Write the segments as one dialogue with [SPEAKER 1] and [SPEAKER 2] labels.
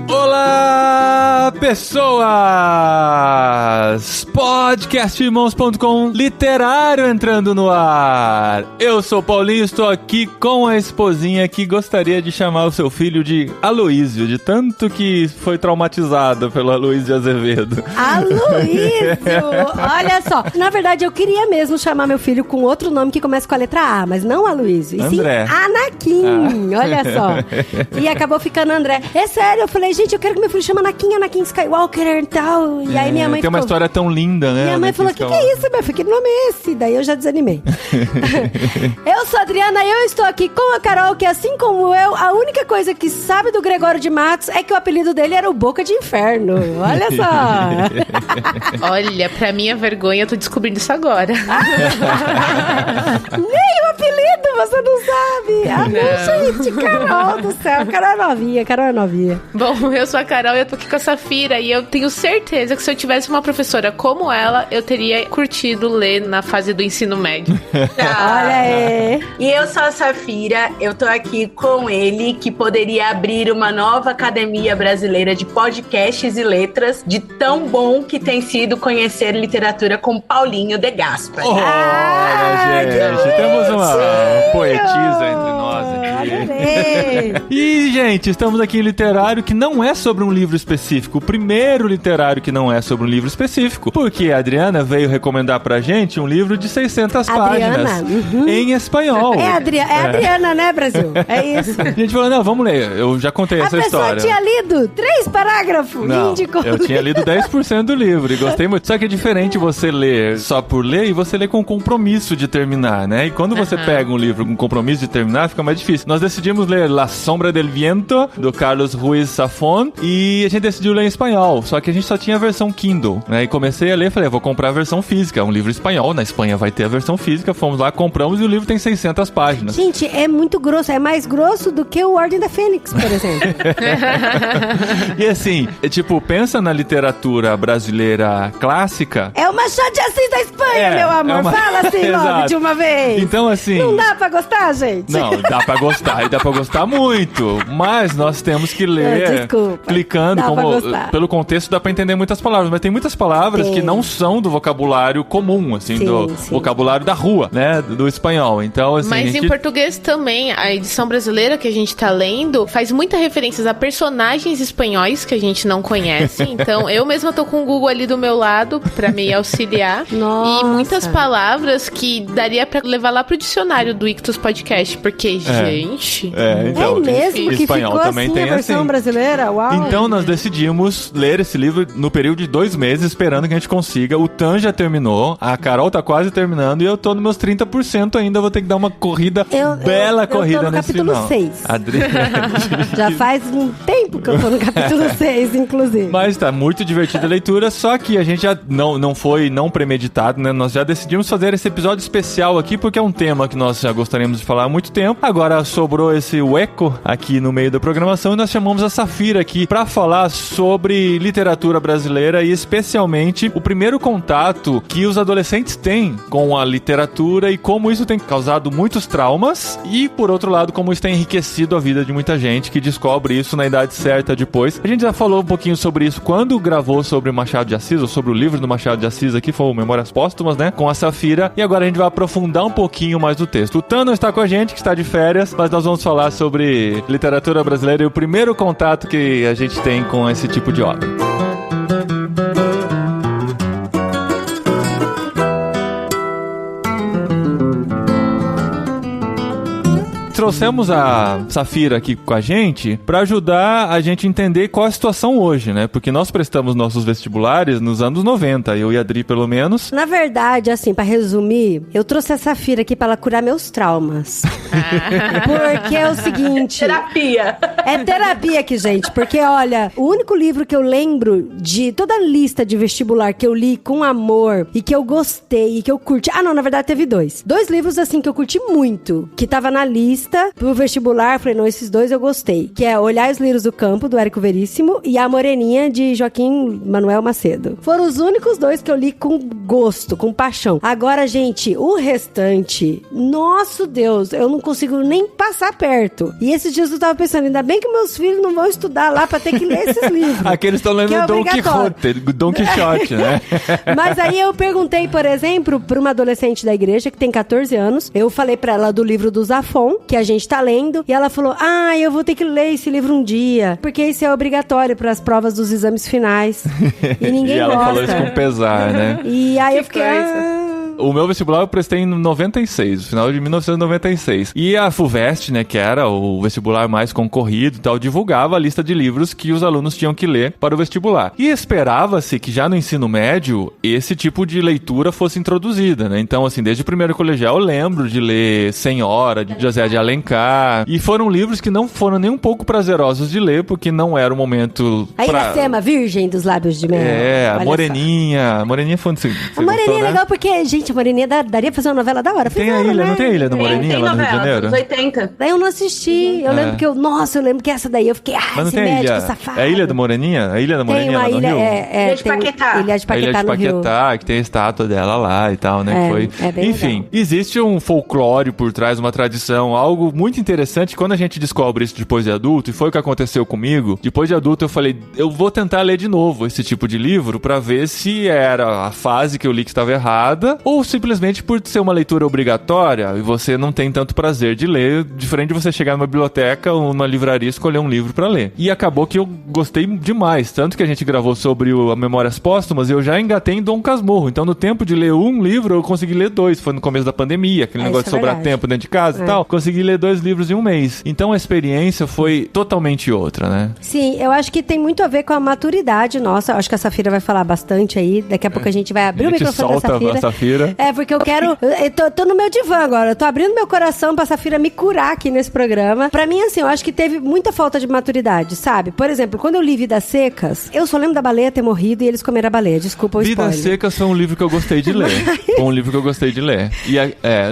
[SPEAKER 1] Olá, pessoas! Podcastirmãos.com literário entrando no ar. Eu sou o Paulinho, estou aqui com a esposinha que gostaria de chamar o seu filho de Aloísio, de tanto que foi traumatizado pelo Aloísio Azevedo.
[SPEAKER 2] Aloísio! Olha só, na verdade eu queria mesmo chamar meu filho com outro nome que começa com a letra A, mas não Aloísio, e
[SPEAKER 1] André.
[SPEAKER 2] sim Anakin, olha só. E acabou ficando André. É sério, eu falei, gente, eu quero que meu filho chame Anakin Skywalker e tal. E aí minha mãe
[SPEAKER 1] tem uma história tão linda, né?
[SPEAKER 2] Minha mãe falou, o que é isso, meu filho? Que nome é esse? Daí eu já desanimei. Eu sou a Adriana e eu estou aqui com a Carol, que assim como eu, a única coisa que sabe do Gregório de Matos é que o apelido dele era o Boca de Inferno. Olha só.
[SPEAKER 3] Olha, pra minha vergonha, eu tô descobrindo isso agora.
[SPEAKER 2] Nem o apelido você não sabe. Ah, não, gente, Carol do céu. Carol é novinha.
[SPEAKER 3] Bom, eu sou a Carol e eu tô aqui com a Safira e eu tenho certeza que se eu tivesse uma professora como ela, eu teria curtido ler na fase do ensino médio.
[SPEAKER 2] Olha aí.
[SPEAKER 4] E eu sou a Safira, eu tô aqui com ele, que poderia abrir uma nova academia brasileira de podcasts e letras, de tão bom que tem sido conhecer literatura com Paulinho de Gaspari.
[SPEAKER 1] Olha, gente, temos uma poetisa entre nós aqui. E, gente, estamos aqui em literário que não é sobre um livro específico. O primeiro literário que não é sobre um livro específico. Porque a Adriana veio recomendar pra gente um livro de 600 páginas em espanhol.
[SPEAKER 2] É Adriana, né, Brasil? É isso.
[SPEAKER 1] A gente falou, não, vamos ler. Eu já contei essa história.
[SPEAKER 2] A pessoa tinha lido 3 parágrafos.
[SPEAKER 1] Não, eu tinha lido 10% do livro e gostei muito. Só que é diferente você ler só por ler e você ler com compromisso de terminar, né? E quando você pega um livro com compromisso de terminar, fica mais difícil. Nós decidimos ler La Sombra del Viento, do Carlos Ruiz Zafón, e a gente decidiu ler em espanhol, só que a gente só tinha a versão Kindle, né? E comecei a ler, falei, vou comprar a versão física, um livro espanhol, na Espanha vai ter a versão física, fomos lá, compramos e o livro tem 600 páginas.
[SPEAKER 2] Gente, é muito grosso, é mais grosso do que o Ordem da Fênix, por exemplo.
[SPEAKER 1] E assim, pensa na literatura brasileira clássica.
[SPEAKER 2] É o Machado de Assis da Espanha, meu amor, fala assim logo de uma vez.
[SPEAKER 1] Então assim...
[SPEAKER 2] Não dá pra gostar, gente?
[SPEAKER 1] Não, dá pra gostar, e dá pra gostar muito, mas nós temos que ler clicando, pelo contexto dá pra entender muitas palavras, mas tem muitas palavras que não são do vocabulário comum, assim, vocabulário da rua, né, do espanhol, então assim...
[SPEAKER 3] Mas em português também, a edição brasileira que a gente tá lendo faz muitas referências a personagens espanhóis que a gente não conhece, então eu mesma tô com o Google ali do meu lado pra me auxiliar.
[SPEAKER 2] Nossa.
[SPEAKER 3] E muitas palavras que daria pra levar lá pro dicionário do Ictus Podcast, porque, gente...
[SPEAKER 1] Então,
[SPEAKER 2] é mesmo que
[SPEAKER 1] espanhol
[SPEAKER 2] ficou
[SPEAKER 1] também
[SPEAKER 2] assim
[SPEAKER 1] tem
[SPEAKER 2] a versão brasileira? Uau!
[SPEAKER 1] Então nós decidimos ler esse livro no período de 2 meses, esperando que a gente consiga. O Tan já terminou, a Carol tá quase terminando e eu tô nos meus 30% ainda, vou ter que dar uma corrida, corrida nesse final.
[SPEAKER 2] Eu tô no capítulo 6. Já faz um tempo que eu tô no capítulo 6, inclusive.
[SPEAKER 1] Mas tá muito divertida a leitura, só que a gente já não foi premeditado, né? Nós já decidimos fazer esse episódio especial aqui, porque é um tema que nós já gostaríamos de falar há muito tempo. Agora sobrou esse eco aqui no meio da programação e nós chamamos a Safira aqui pra falar sobre literatura brasileira e especialmente o primeiro contato que os adolescentes têm com a literatura e como isso tem causado muitos traumas e, por outro lado, como isso tem enriquecido a vida de muita gente que descobre isso na idade certa depois. A gente já falou um pouquinho sobre isso quando gravou sobre Machado de Assis, ou sobre o livro do Machado de Assis aqui, foi o Memórias Póstumas, né? Com a Safira. E agora a gente vai aprofundar um pouquinho mais do texto. O Tano está com a gente, que está de férias, mas nós vamos falar sobre literatura brasileira e o primeiro contato que a gente tem com esse tipo de obra. Trouxemos a Safira aqui com a gente para ajudar a gente a entender qual é a situação hoje, né? Porque nós prestamos nossos vestibulares nos anos 90, eu e a Adri pelo menos.
[SPEAKER 2] Na verdade, assim, para resumir, eu trouxe a Safira aqui para ela curar meus traumas. Porque é o seguinte...
[SPEAKER 4] Terapia.
[SPEAKER 2] É terapia aqui, gente. Porque, olha, o único livro que eu lembro de toda a lista de vestibular que eu li com amor e que eu gostei e que eu curti... Ah, não, na verdade teve 2. 2 livros, assim, que eu curti muito, que tava na lista lista pro vestibular, falei, não, esses dois eu gostei, que é Olhar os Lírios do Campo, do Érico Veríssimo, e A Moreninha, de Joaquim Manuel Macedo. Foram os únicos dois que eu li com gosto, com paixão. Agora, gente, o restante, nosso Deus, eu não consigo nem passar perto. E esses dias eu tava pensando, ainda bem que meus filhos não vão estudar lá pra ter que ler esses livros.
[SPEAKER 1] Aqueles estão lendo Don Quixote, né?
[SPEAKER 2] Mas aí eu perguntei, por exemplo, pra uma adolescente da igreja, que tem 14 anos, eu falei pra ela do livro do Zafon, que a gente tá lendo, e ela falou, eu vou ter que ler esse livro um dia, porque isso é obrigatório pras provas dos exames finais. E ninguém gosta.
[SPEAKER 1] E ela falou isso com pesar, né?
[SPEAKER 2] E aí eu fiquei...
[SPEAKER 1] O meu vestibular eu prestei em 96, no final de 1996. E a FUVEST, né, que era o vestibular mais concorrido e tal, divulgava a lista de livros que os alunos tinham que ler para o vestibular. E esperava-se que já no ensino médio, esse tipo de leitura fosse introduzida, né? Então, assim, desde o primeiro colegial eu lembro de ler Senhora, de José de Alencar. E foram livros que não foram nem um pouco prazerosos de ler, porque não era o momento...
[SPEAKER 2] A Iracema, Virgem dos Lábios de Mel.
[SPEAKER 1] A Moreninha. A Moreninha foi...
[SPEAKER 2] A Moreninha é legal porque, gente, a Moreninha daria pra fazer uma novela da hora.
[SPEAKER 1] Tem a ilha,
[SPEAKER 2] né?
[SPEAKER 1] Não tem a ilha da Moreninha lá no Rio de Janeiro?
[SPEAKER 4] Dos 80.
[SPEAKER 2] Daí eu não assisti. Eu lembro que eu lembro que essa daí eu fiquei,
[SPEAKER 1] mas não
[SPEAKER 2] esse
[SPEAKER 1] tem
[SPEAKER 2] médico
[SPEAKER 1] ilha,
[SPEAKER 2] safado.
[SPEAKER 1] É a Ilha da Moreninha? A Ilha da Moreninha lá no Rio?
[SPEAKER 4] Ilha de Paquetá.
[SPEAKER 2] Ilha de Paquetá no Rio.
[SPEAKER 1] Que tem a estátua dela lá e tal, né? Enfim,
[SPEAKER 2] legal.
[SPEAKER 1] Existe um folclore por trás, uma tradição, algo muito interessante. Quando a gente descobre isso depois de adulto, e foi o que aconteceu comigo, depois de adulto eu falei, eu vou tentar ler de novo esse tipo de livro pra ver se era a fase que eu li que estava errada, ou simplesmente por ser uma leitura obrigatória e você não tem tanto prazer de ler, diferente de você chegar numa biblioteca ou numa livraria e escolher um livro pra ler. E acabou que eu gostei demais, tanto que a gente gravou sobre a Memórias Póstumas e eu já engatei em Dom Casmurro. Então, no tempo de ler um livro, eu consegui ler 2. Foi no começo da pandemia, aquele negócio de sobrar tempo dentro de casa e tal. Consegui ler 2 livros em um mês. Então, a experiência foi totalmente outra, né?
[SPEAKER 2] Sim, eu acho que tem muito a ver com a maturidade nossa. Eu acho que a Safira vai falar bastante aí. Daqui a pouco a gente vai abrir o microfone da Safira. Porque eu quero... Eu tô no meu divã agora. Eu tô abrindo meu coração pra Safira me curar aqui nesse programa. Pra mim, assim, eu acho que teve muita falta de maturidade, sabe? Por exemplo, quando eu li Vidas Secas, eu só lembro da baleia ter morrido e eles comeram a baleia. Desculpa o spoiler.
[SPEAKER 1] Vidas Secas foi um livro que eu gostei de ler. Foi um livro que eu gostei de ler.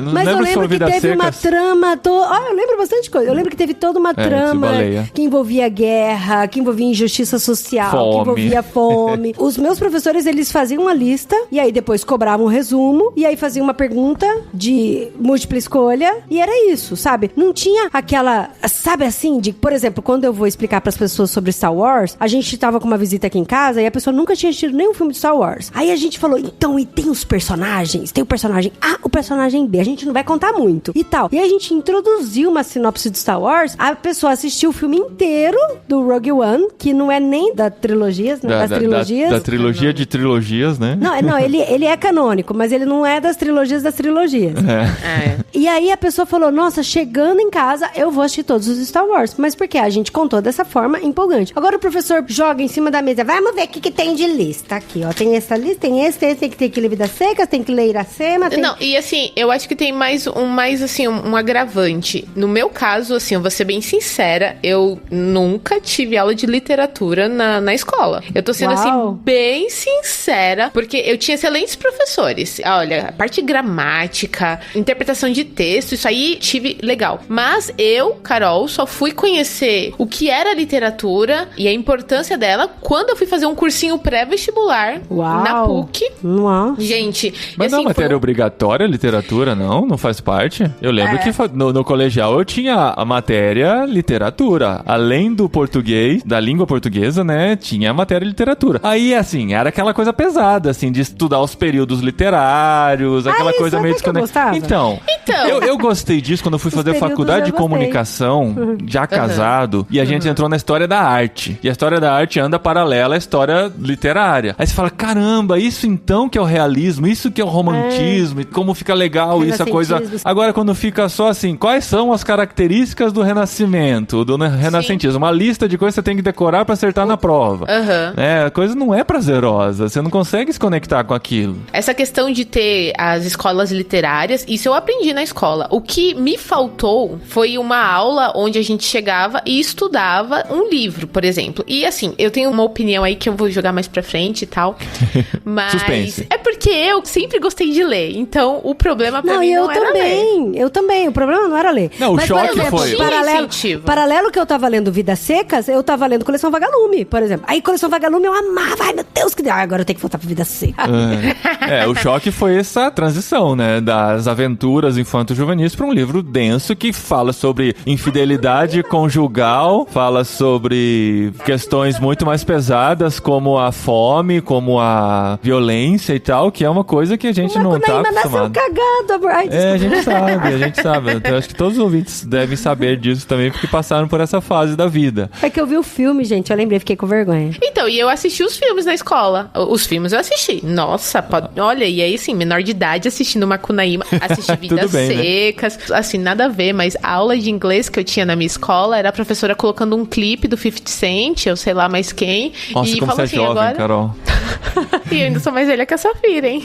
[SPEAKER 1] Não
[SPEAKER 2] mas
[SPEAKER 1] lembro
[SPEAKER 2] eu lembro que teve uma trama... eu lembro bastante coisa. Eu lembro que teve toda uma trama que envolvia guerra, que envolvia injustiça social, que envolvia fome. Os meus professores, eles faziam uma lista e aí depois cobravam um resumo e aí faziam uma pergunta de múltipla escolha e era isso, sabe? Não tinha aquela, sabe assim, de, por exemplo, quando eu vou explicar pras pessoas sobre Star Wars, a gente tava com uma visita aqui em casa e a pessoa nunca tinha assistido nenhum filme de Star Wars. Aí a gente falou, então, e tem os personagens? Tem o personagem A, o personagem B, a gente não vai contar muito e tal. E a gente introduziu uma sinopse de Star Wars, a pessoa assistiu o filme inteiro do Rogue One, que não é nem da trilogias, né? Das trilogias.
[SPEAKER 1] Da trilogia de trilogias, né?
[SPEAKER 2] Não, ele é canônico, mas ele não é das trilogias. E aí a pessoa falou, nossa, chegando em casa, eu vou assistir todos os Star Wars. Mas por quê? A gente contou dessa forma empolgante. Agora o professor joga em cima da mesa, vamos ver o que tem de lista aqui, ó. Tem essa lista, tem esse, tem que ter que ler Vidas Secas, tem que ler Iracema.
[SPEAKER 3] Não, e assim, eu acho que tem um agravante. No meu caso, assim, eu vou ser bem sincera, eu nunca tive aula de literatura na escola. Eu tô sendo, assim, bem sincera, porque eu tinha excelentes professores. Olha, a parte gramática, interpretação de texto, isso aí tive legal. Mas eu, Carol, só fui conhecer o que era literatura e a importância dela quando eu fui fazer um cursinho pré-vestibular na PUC.
[SPEAKER 2] Nossa.
[SPEAKER 3] Gente,
[SPEAKER 1] mas assim, não é matéria obrigatória literatura, não? Não faz parte? Eu lembro que no colegial eu tinha a matéria literatura. Além do português, da língua portuguesa, né? Tinha a matéria literatura. Aí, assim, era aquela coisa pesada, assim, de estudar os períodos literários, aquela coisa meio desconectada. Então, eu gostei disso quando eu fui fazer faculdade de comunicação, já casado, e a gente entrou na história da arte. E a história da arte anda paralela à história literária. Aí você fala, caramba, isso então que é o realismo, isso que é o romantismo, e como fica legal isso, a coisa... Agora, quando fica só assim, quais são as características do renascimento, do renascentismo? Uma lista de coisas que você tem que decorar pra acertar na prova. A coisa não é prazerosa, você não consegue se conectar com aquilo.
[SPEAKER 3] Essa questão de ter as escolas literárias, isso eu aprendi na escola. O que me faltou foi uma aula onde a gente chegava e estudava um livro, por exemplo. E assim, eu tenho uma opinião aí que eu vou jogar mais pra frente e tal. Mas
[SPEAKER 1] suspense.
[SPEAKER 3] É porque eu sempre gostei de ler. Então, o problema pra mim não era ler.
[SPEAKER 2] Eu também. O problema não era ler.
[SPEAKER 1] Não,
[SPEAKER 2] mas,
[SPEAKER 1] o choque
[SPEAKER 2] por exemplo,
[SPEAKER 1] foi...
[SPEAKER 2] Paralelo que eu tava lendo Vidas Secas, eu tava lendo Coleção Vagalume, por exemplo. Aí Coleção Vagalume eu amava. Ai, meu Deus, que... agora eu tenho que voltar pra Vidas Secas.
[SPEAKER 1] O choque foi essa transição, né? Das aventuras infanto-juvenis pra um livro denso que fala sobre infidelidade conjugal, fala sobre questões muito mais pesadas, como a fome, como a violência e tal, que é uma coisa que a gente não tá acostumado.
[SPEAKER 2] Cagado,
[SPEAKER 1] a gente sabe. Eu acho que todos os ouvintes devem saber disso também, porque passaram por essa fase da vida.
[SPEAKER 2] É que eu vi o filme, gente, eu lembrei, fiquei com vergonha.
[SPEAKER 3] Então, e eu assisti os filmes na escola. Os filmes eu assisti. Nossa, olha, e aí sim, menor de idade assistindo Macunaíma, assisti Vidas Secas, né? Assim, nada a ver, mas a aula de inglês que eu tinha na minha escola era a professora colocando um clipe do 50 Cent, eu sei lá mais quem.
[SPEAKER 1] Nossa,
[SPEAKER 3] e
[SPEAKER 1] como você é jovem,
[SPEAKER 3] agora...
[SPEAKER 1] Carol.
[SPEAKER 3] E eu ainda sou mais velha que a Safira, hein?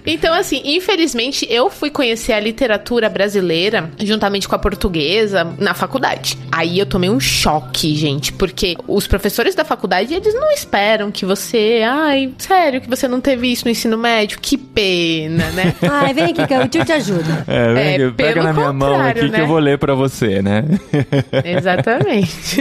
[SPEAKER 3] Então, assim, infelizmente, eu fui conhecer a literatura brasileira, juntamente com a portuguesa, na faculdade. Aí eu tomei um choque, gente, porque os professores da faculdade, eles não esperam que você... Ai, sério, que você não teve isso no ensino médio? Que pena, né?
[SPEAKER 2] Ai, vem aqui, que o tio te ajuda.
[SPEAKER 1] Pega na minha mão aqui, né? Que eu vou ler pra você, né?
[SPEAKER 3] Exatamente.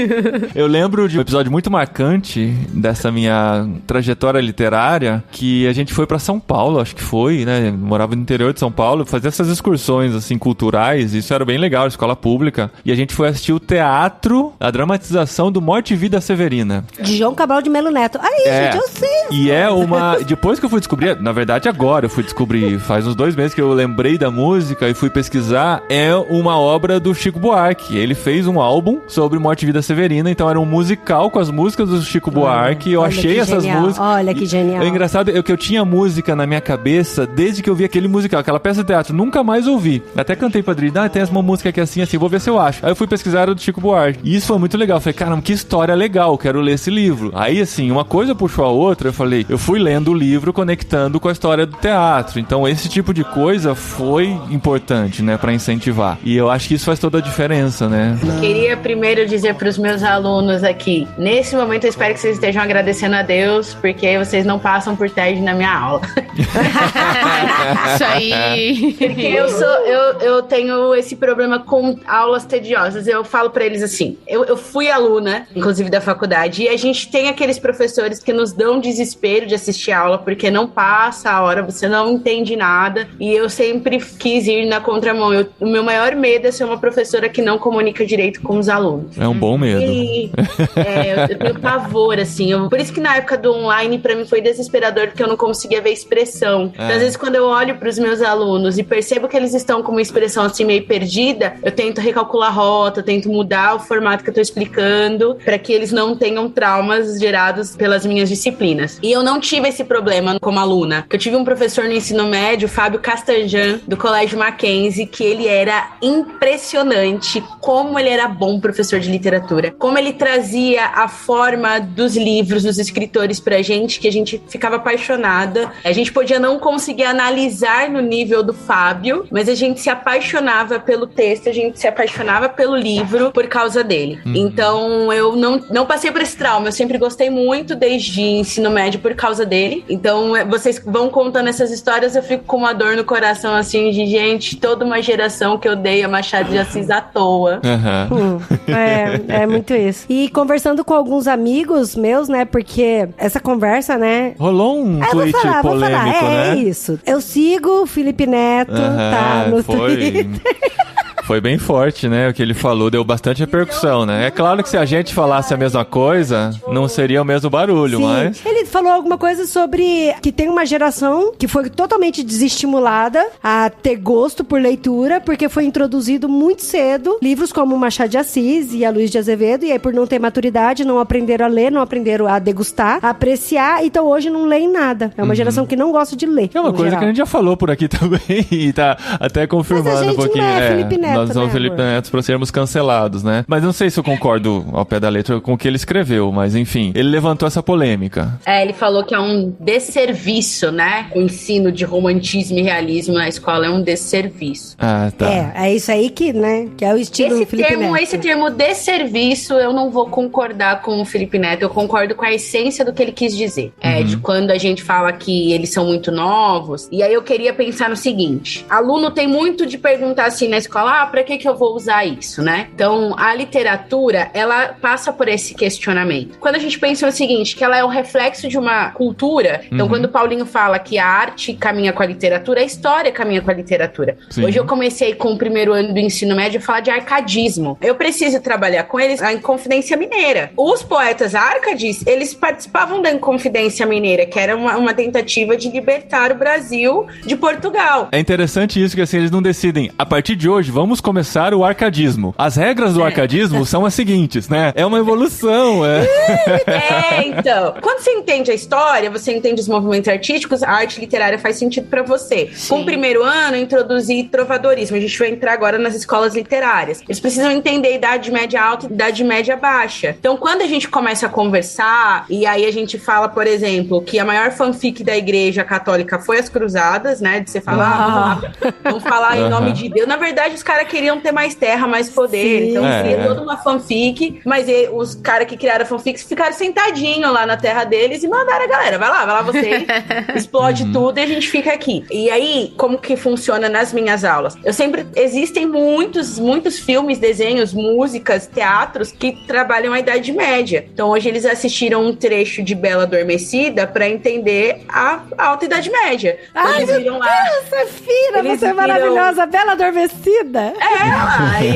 [SPEAKER 1] Eu lembro de um episódio muito marcante dessa minha trajetória literária, que a gente foi pra São Paulo, acho que foi, né? Morava no interior de São Paulo, fazia essas excursões, assim, culturais, isso era bem legal, escola pública. E a gente foi assistir o teatro, a dramatização do Morte e Vida Severina.
[SPEAKER 2] De João Cabral de Melo Neto. Aí, gente, eu sei.
[SPEAKER 1] E é uma... Depois que eu fui descobrir, na verdade agora eu fui descobrir, faz uns 2 meses que eu lembrei da música e fui pesquisar, é uma obra do Chico Buarque. Ele fez um álbum sobre Morte e Vida Severina, então era um musical com as músicas do Chico Buarque. Eu achei essas músicas...
[SPEAKER 2] Olha que genial.
[SPEAKER 1] O engraçado é que eu tinha música na minha cabeça desde que eu vi aquele musical, aquela peça de teatro, nunca mais ouvi. Até cantei pra Adri, tem uma música aqui assim, vou ver se eu acho. Aí eu fui pesquisar do Chico Buarque. E isso foi muito legal. Eu falei, caramba, que história legal, quero ler esse livro. Aí, assim, uma coisa puxou a outra, eu fui lendo o livro conectando com a história do teatro. Então, esse tipo de coisa foi importante, né, pra incentivar. E eu acho que isso faz toda a diferença, né?
[SPEAKER 4] Queria primeiro dizer pros meus alunos aqui, nesse momento eu espero que vocês estejam agradecendo a Deus, porque vocês não passam por TED na minha aula.
[SPEAKER 3] Isso aí.
[SPEAKER 4] Porque eu tenho esse problema com aulas tediosas. Eu falo pra eles assim, eu fui aluna, inclusive da faculdade, e a gente tem aqueles professores que nos dão desespero de assistir a aula, porque não passa a hora, você não entende nada, e eu sempre quis ir na contramão. O meu maior medo é ser uma professora que não comunica direito com os alunos.
[SPEAKER 1] É um bom medo.
[SPEAKER 4] Eu tenho pavor, assim. Por isso que na época do online, pra mim, foi desesperador, porque eu não conseguia ver expressão. Então, às vezes, quando eu olho pros meus alunos e percebo que eles estão com uma expressão, assim, meio perdida, eu tento recalcular a rota, eu tento mudar o formato que eu tô explicando, pra que eles não tenham traumas gerados pelas minhas disciplinas. E eu não tive esse problema como aluna. Eu tive um professor no ensino médio, Fábio Castanjan, do Colégio Mackenzie, que ele era impressionante como ele era bom professor de literatura. Como ele trazia a forma dos livros, dos escritores pra gente, que a gente ficava apaixonada. A gente podia não conseguir analisar no nível do Fábio, mas a gente se apaixonava pelo texto, a gente se apaixonava pelo livro por causa dele. Então, eu não passei por esse trauma. Eu sempre gostei muito desde ensino médio por causa dele. Então, vocês vão contando essas histórias, eu fico com uma dor no coração, assim, de gente, toda uma geração que odeia Machado de Assis à toa.
[SPEAKER 2] É muito isso. E conversando com alguns amigos meus, né, porque essa conversa, né...
[SPEAKER 1] Rolou um tweet polêmico, né?
[SPEAKER 2] É isso. Eu sigo o Felipe Neto, tá, no Twitter.
[SPEAKER 1] Foi bem forte, né? O que ele falou deu bastante repercussão, né? É claro que se a gente falasse a mesma coisa, não seria o mesmo barulho,
[SPEAKER 2] sim,
[SPEAKER 1] mas...
[SPEAKER 2] Ele falou alguma coisa sobre que tem uma geração que foi totalmente desestimulada a ter gosto por leitura, porque foi introduzido muito cedo livros como Machado de Assis e a Luiz de Azevedo, e aí por não ter maturidade, não aprenderam a ler, não aprenderam a degustar, a apreciar, então hoje não leem nada. É uma geração que não gosta de ler.
[SPEAKER 1] É uma coisa que a gente já falou por aqui também, e tá até confirmando um pouquinho.
[SPEAKER 2] Mas a gente não é Felipe Neto.
[SPEAKER 1] nós somos Felipe Neto pra sermos cancelados, né? Mas não sei se eu concordo ao pé da letra com o que ele escreveu, mas enfim, ele levantou essa polêmica.
[SPEAKER 4] Ele falou que é um desserviço, né? O ensino de romantismo e realismo na escola é um desserviço.
[SPEAKER 1] Ah, tá.
[SPEAKER 2] É isso aí que, né, que é o estilo do Felipe Neto.
[SPEAKER 4] Esse termo desserviço, eu não vou concordar com o Felipe Neto, eu concordo com a essência do que ele quis dizer. De quando a gente fala que eles são muito novos, e aí eu queria pensar no seguinte, aluno tem muito de perguntar assim na escola, pra que eu vou usar isso, né? Então, a literatura, ela passa por esse questionamento. Quando a gente pensa no seguinte, que ela é um reflexo de uma cultura, então quando o Paulinho fala que a arte caminha com a literatura, a história caminha com a literatura. Sim. Hoje eu comecei com o primeiro ano do ensino médio a falar de arcadismo. Eu preciso trabalhar com eles a Inconfidência Mineira. Os poetas árcades, eles participavam da Inconfidência Mineira, que era uma tentativa de libertar o Brasil de Portugal.
[SPEAKER 1] É interessante isso, que assim, eles não decidem, a partir de hoje, vamos começar o arcadismo. As regras do arcadismo são as seguintes, né? É uma evolução,
[SPEAKER 4] então. Quando você entende a história, você entende os movimentos artísticos, a arte literária faz sentido pra você. Sim. Com o primeiro ano, introduzir trovadorismo. A gente vai entrar agora nas escolas literárias. Eles precisam entender a Idade Média Alta e Idade Média Baixa. Então, quando a gente começa a conversar, e aí a gente fala, por exemplo, que a maior fanfic da Igreja Católica foi as Cruzadas, né? De você falar, vamos falar em nome de Deus. Na verdade, os caras queriam ter mais terra, mais poder. Sim. Então, cria toda uma fanfic, mas os caras que criaram a fanfic ficaram sentadinhos lá na terra deles e mandaram a galera, vai lá vocês, explode tudo e a gente fica aqui. E aí, como que funciona nas minhas aulas? Existem muitos filmes, desenhos, músicas, teatros que trabalham a Idade Média. Então, hoje eles assistiram um trecho de Bela Adormecida pra entender a Alta Idade Média.
[SPEAKER 2] Ai, meu Deus, Safira, você é maravilhosa, Bela Adormecida.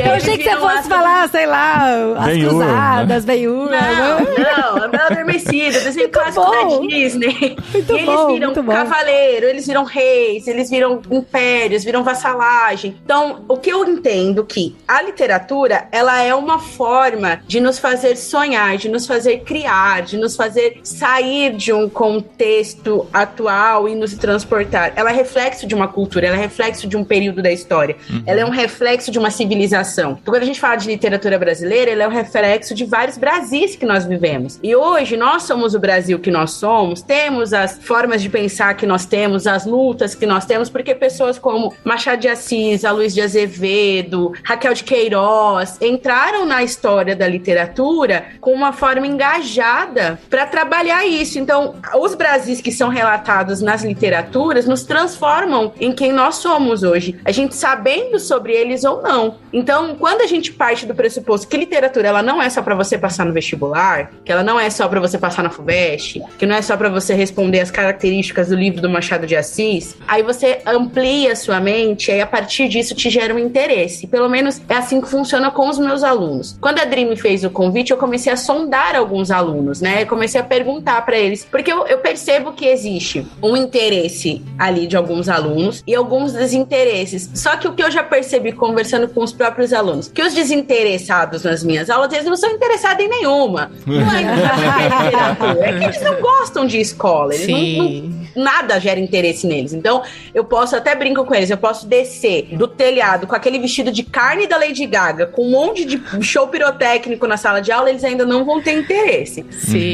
[SPEAKER 2] Eu achei que você fosse falar, sei lá, as Cruzadas, Ben-Hur.
[SPEAKER 4] Não, a Bela Adormecida, desenho clássico da Disney.
[SPEAKER 2] Muito
[SPEAKER 4] e eles viram cavaleiro, eles viram reis, eles viram impérios, viram vassalagem. Então, o que eu entendo que a literatura, ela é uma forma de nos fazer sonhar, de nos fazer criar, de nos fazer sair de um contexto atual e nos transportar. Ela é reflexo de uma cultura, ela é reflexo de um período da história. Ela é um reflexo de uma civilização. Então, quando a gente fala de literatura brasileira, ela é um reflexo de vários Brasis que nós vivemos. E hoje, nós somos o Brasil que nós somos, temos as formas de pensar que nós temos, as lutas que nós temos, porque pessoas como Machado de Assis, Luiz de Azevedo, Raquel de Queiroz, entraram na história da literatura com uma forma engajada para trabalhar isso. Então, os Brasis que são relatados nas literaturas nos transformam em quem nós somos hoje, a gente sabendo sobre eles ou não. Então, quando a gente parte do pressuposto que literatura ela não é só para você passar no vestibular, que ela não é só para você passar na FUVEST, que não é só para você responder as características do livro do Machado de Assis, aí você amplia a sua mente, aí a partir disso te gera um interesse. Pelo menos é assim que funciona com os meus alunos. Quando a Dri me fez o convite, eu comecei a sondar alguns alunos, né? Eu comecei a perguntar para eles, porque eu percebo que existe um interesse ali de alguns alunos e alguns desinteresses. Só que o que eu já percebi conversando com os próprios alunos, que os desinteressados nas minhas aulas, eles não são interessados em nenhuma. Não é literatura, é que eles não gostam de escola, eles nada gera interesse neles. Então, eu posso, até brinco com eles, eu posso descer do telhado com aquele vestido de carne da Lady Gaga, com um monte de show pirotécnico na sala de aula, eles ainda não vão ter interesse.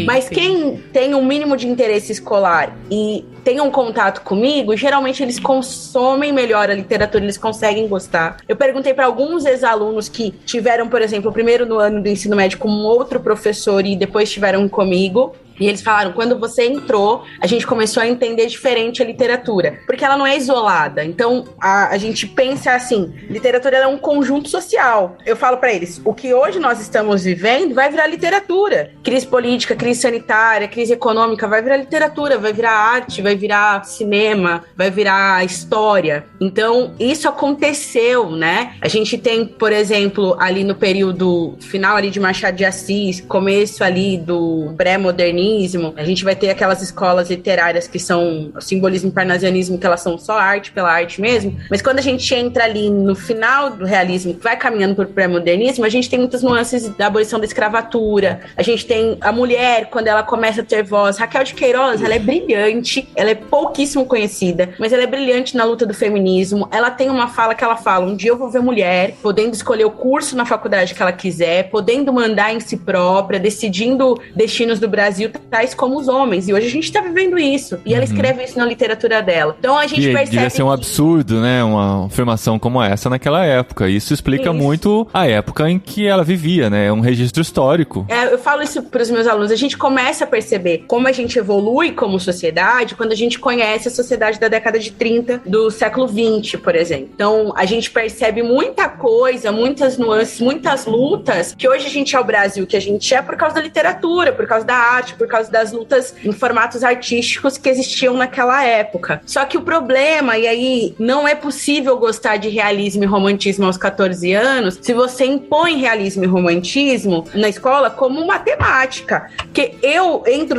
[SPEAKER 4] Mas quem tem um mínimo de interesse escolar e tem um contato comigo, geralmente eles consomem melhor a literatura, eles conseguem gostar. Eu perguntei para alguns ex-alunos que tiveram, por exemplo, o primeiro no ano do ensino médio com um outro professor e depois estiveram comigo. E eles falaram, quando você entrou, a gente começou a entender diferente a literatura. Porque ela não é isolada. Então, a gente pensa assim, literatura é um conjunto social. Eu falo pra eles, o que hoje nós estamos vivendo vai virar literatura. Crise política, crise sanitária, crise econômica, vai virar literatura, vai virar arte, vai virar cinema, vai virar história. Então, isso aconteceu, né? A gente tem, por exemplo, ali no período final ali de Machado de Assis, começo ali do pré-modernismo, parnasianismo. A gente vai ter aquelas escolas literárias que são simbolismo e parnasianismo, que elas são só arte pela arte mesmo. Mas quando a gente entra ali no final do realismo, que vai caminhando para o pré-modernismo, a gente tem muitas nuances da abolição da escravatura. A gente tem a mulher, quando ela começa a ter voz. Raquel de Queiroz, ela é brilhante, ela é pouquíssimo conhecida, mas ela é brilhante na luta do feminismo. Ela tem uma fala que ela fala: um dia eu vou ver mulher, podendo escolher o curso na faculdade que ela quiser, podendo mandar em si própria, decidindo destinos do Brasil, tais como os homens. E hoje a gente tá vivendo isso. E ela escreve isso na literatura dela. Então a gente percebe
[SPEAKER 1] devia ser um absurdo, né? Uma afirmação como essa naquela época. Isso explica muito a época em que ela vivia, né? É um registro histórico.
[SPEAKER 4] Eu falo isso pros meus alunos. A gente começa a perceber como a gente evolui como sociedade quando a gente conhece a sociedade da década de 30 do século 20, por exemplo. Então, a gente percebe muita coisa, muitas nuances, muitas lutas, que hoje a gente é o Brasil que a gente é por causa da literatura, por causa da arte, por causa das lutas em formatos artísticos que existiam naquela época. Só que o problema, e aí não é possível gostar de realismo e romantismo aos 14 anos se você impõe realismo e romantismo na escola como matemática. Porque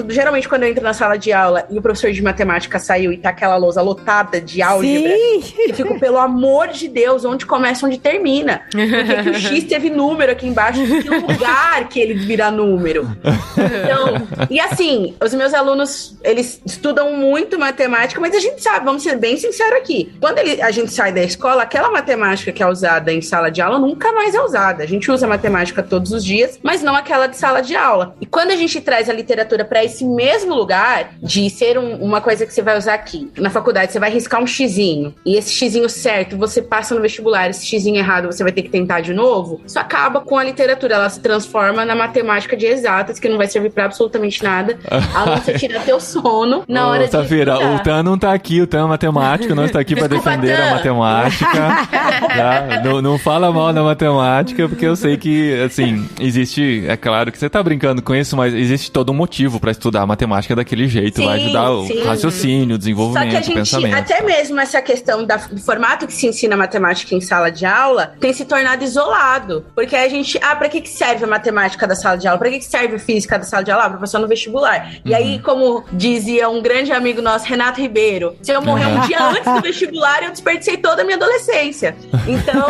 [SPEAKER 4] geralmente quando eu entro na sala de aula e o professor de matemática saiu e tá aquela lousa lotada de álgebra, eu fico, pelo amor de Deus, onde começa, onde termina? Porque que o X teve número aqui embaixo, que lugar que ele vira número. Então, e assim, os meus alunos, eles estudam muito matemática, mas a gente sabe, vamos ser bem sinceros aqui, quando a gente sai da escola, aquela matemática que é usada em sala de aula nunca mais é usada. A gente usa matemática todos os dias, mas não aquela de sala de aula. E quando a gente traz a literatura para esse mesmo lugar, de ser uma coisa que você vai usar aqui, na faculdade você vai riscar um xizinho, e esse xizinho certo você passa no vestibular, esse xizinho errado você vai ter que tentar de novo, isso acaba com a literatura, ela se transforma na matemática de exatas, que não vai servir pra absolutamente nada, a não ser tirar teu sono na hora de
[SPEAKER 1] Safira, o Tan não tá aqui, o Tan é matemático, não está aqui pra defender a matemática. Tá? Não fala mal da matemática, porque eu sei que, assim, existe, é claro que você tá brincando com isso, mas existe todo um motivo pra estudar a matemática daquele jeito, vai ajudar o raciocínio, o desenvolvimento,
[SPEAKER 4] só que a gente,
[SPEAKER 1] o pensamento.
[SPEAKER 4] Até mesmo essa questão do formato que se ensina matemática em sala de aula tem se tornado isolado, porque a gente, pra que serve a matemática da sala de aula? Pra que serve a física da sala de aula? Pra passar no vestibular. E aí, como dizia um grande amigo nosso, Renato Ribeiro, se eu morrer um dia antes do vestibular, eu desperdicei toda a minha adolescência. Então,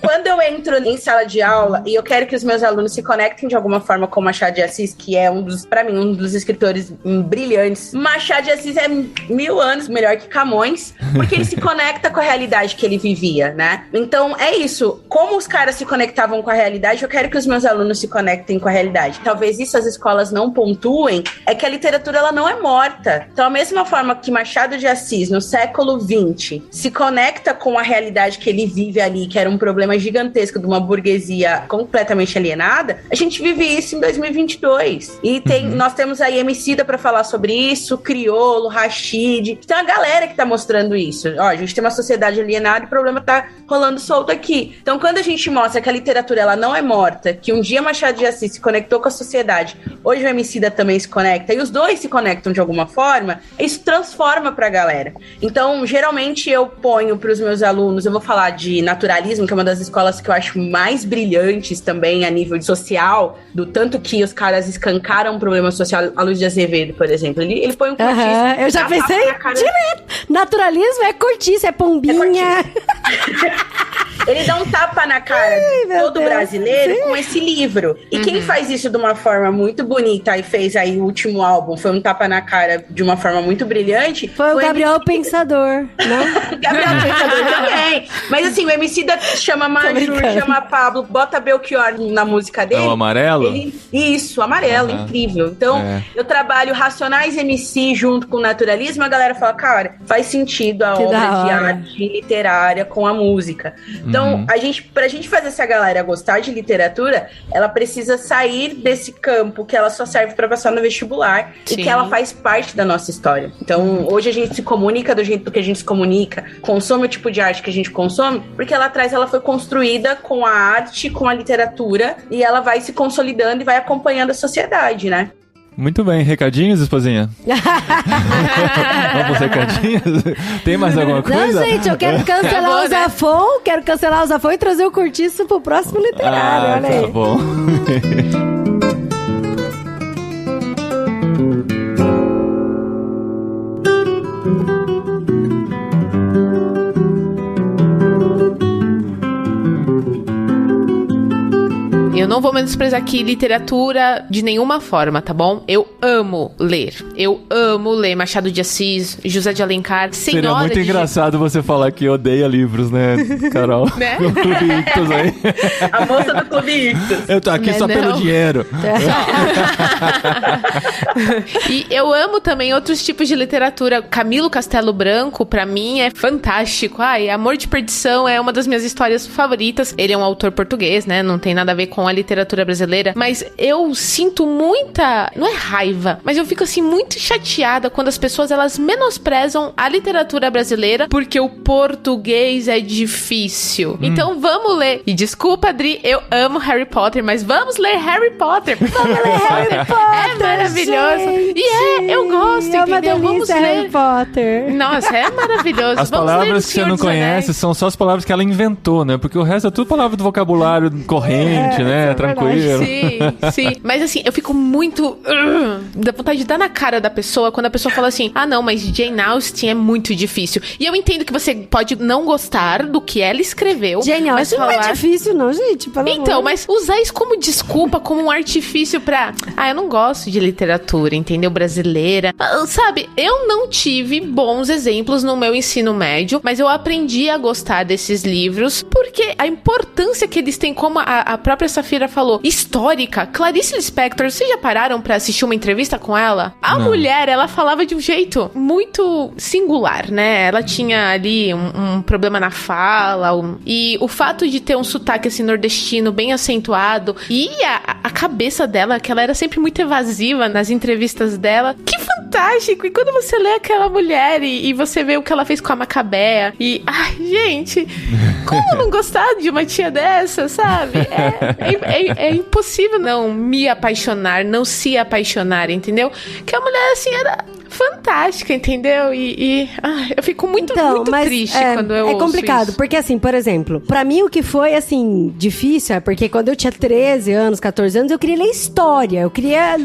[SPEAKER 4] quando eu entro em sala de aula e eu quero que os meus alunos se conectem de alguma forma com Machado de Assis, que é pra mim, um dos escritores brilhantes. Machado de Assis é 1000 anos melhor que Camões, porque ele se conecta com a realidade que ele vivia, né? Então, é isso. Como os caras se conectavam com a realidade, eu quero que os meus alunos se conectem com a realidade. Talvez isso as escolas não pontuem, é que a literatura, ela não é morta. Então, a mesma forma que Machado de Assis, no século XX, se conecta com a realidade que ele vive ali, que era um problema gigantesco de uma burguesia completamente alienada, a gente vive isso em 2022. E nós temos aí Emicida pra falar sobre isso, Criolo, Rashid, tem uma galera que tá mostrando isso. Ó, a gente tem uma sociedade alienada e o problema tá rolando solto aqui. Então, quando a gente mostra que a literatura, ela não é morta, que um dia Machado de Assis se conectou com a sociedade, hoje o Emicida também se conecta, e os dois se conectam de alguma forma, isso transforma pra galera. Então, geralmente eu ponho pros meus alunos, eu vou falar de naturalismo, que é uma das escolas que eu acho mais brilhantes também a nível social, do tanto que os caras escancaram um problema social. A Luiz de Azevedo, por exemplo, ele põe um cortiço.
[SPEAKER 2] Eu já pensei direto. Naturalismo é cortiço, é pombinha.
[SPEAKER 4] Ele dá um tapa na cara de todo brasileiro com esse livro. E quem faz isso de uma forma muito bonita e fez aí o último álbum, foi um tapa na cara de uma forma muito brilhante.
[SPEAKER 2] Foi o Gabriel Pensador, não?
[SPEAKER 4] Gabriel Pensador também. Mas assim, o Emicida chama Majur, chama Pablo, bota Belchior na música dele.
[SPEAKER 1] É o Amarelo?
[SPEAKER 4] Isso, Amarelo, incrível. Então, eu trabalho Racionais MC junto com o naturalismo, a galera fala, cara, faz sentido a obra de arte literária com a música. Então, pra gente fazer essa galera gostar de literatura, ela precisa sair desse campo que ela só serve pra passar no vestibular e que ela faz parte da nossa história. Então, hoje a gente se comunica do jeito que a gente se comunica, consome o tipo de arte que a gente consome, porque ela foi construída com a arte, com a literatura, e ela vai se consolidando e vai acompanhando a sociedade, né?
[SPEAKER 1] Muito bem, recadinhos, esposinha? Vamos pros recadinhos? Tem mais alguma coisa?
[SPEAKER 2] Não, gente, eu quero cancelar o Zafon, e trazer o Cortiço pro próximo literário, olha aí.
[SPEAKER 1] Tá bom.
[SPEAKER 3] Eu não vou menosprezar aqui literatura de nenhuma forma, tá bom? Eu amo ler. Eu amo ler Machado de Assis, José de Alencar, Senhora
[SPEAKER 1] Seria muito engraçado você falar que odeia livros, né, Carol?
[SPEAKER 3] Né?
[SPEAKER 1] O Clube Ictus aí.
[SPEAKER 4] A moça do Clube Ictus.
[SPEAKER 1] Eu tô aqui só pelo dinheiro.
[SPEAKER 3] E eu amo também outros tipos de literatura. Camilo Castelo Branco, pra mim, é fantástico. Ai, Amor de Perdição é uma das minhas histórias favoritas. Ele é um autor português, né? Não tem nada a ver com a literatura brasileira. Mas eu sinto muita... Não é raiva, mas eu fico, assim, muito chateada quando as pessoas, elas menosprezam a literatura brasileira porque o português é difícil. Então, vamos ler. E desculpa, Adri, eu amo Harry Potter, mas vamos ler Harry Potter.
[SPEAKER 2] Vamos ler Harry Potter,
[SPEAKER 3] É maravilhoso.
[SPEAKER 2] gente.
[SPEAKER 3] E eu gosto,
[SPEAKER 2] É uma
[SPEAKER 3] entendeu? Vamos
[SPEAKER 2] delícia,
[SPEAKER 3] ler.
[SPEAKER 2] Harry Potter.
[SPEAKER 3] Nossa, é maravilhoso.
[SPEAKER 1] As
[SPEAKER 3] Vamos ler
[SPEAKER 1] palavras
[SPEAKER 3] O
[SPEAKER 1] que
[SPEAKER 3] Senhor
[SPEAKER 1] você não
[SPEAKER 3] dos Anéis.
[SPEAKER 1] conhece são só as palavras que ela inventou, né? Porque o resto é tudo palavra do vocabulário corrente, né?
[SPEAKER 2] isso é
[SPEAKER 1] Tranquilo.
[SPEAKER 3] Sim. Mas assim, eu fico muito... dá vontade de dar na cara da pessoa quando a pessoa fala assim, ah não, mas Jane Austen é muito difícil. E eu entendo que você pode não gostar do que ela escreveu.
[SPEAKER 2] Jane
[SPEAKER 3] mas
[SPEAKER 2] Austen não é difícil não, gente. Pelo
[SPEAKER 3] Então,
[SPEAKER 2] amor.
[SPEAKER 3] mas usar isso como desculpa, como um artifício pra... Ah, eu não gosto de literatura, entendeu? Brasileira. Sabe, eu não tive bons exemplos no meu ensino médio, mas eu aprendi a gostar desses livros porque a importância que eles têm, como a própria Safira falou, histórica. Clarice Lispector, vocês já pararam pra assistir uma entrevista com ela? A mulher, ela falava de um jeito muito singular, né? Ela tinha ali um problema na fala, e o fato de ter um sotaque assim nordestino bem acentuado, e a cabeça dela, que ela era sempre muito evasiva nas entrevistas dela, que fantástico! E quando você lê aquela mulher e você vê o que ela fez com a Macabea, e ai, gente, como não gostar de uma tia dessa, sabe? É impossível não me apaixonar, não se apaixonar, entendeu? Que a mulher, assim, era fantástica, entendeu? Eu fico muito triste quando eu ouço
[SPEAKER 2] complicado,
[SPEAKER 3] isso.
[SPEAKER 2] porque assim, por exemplo, pra mim o que foi, assim, difícil é porque quando eu tinha 13 anos, 14 anos, eu queria ler história, eu queria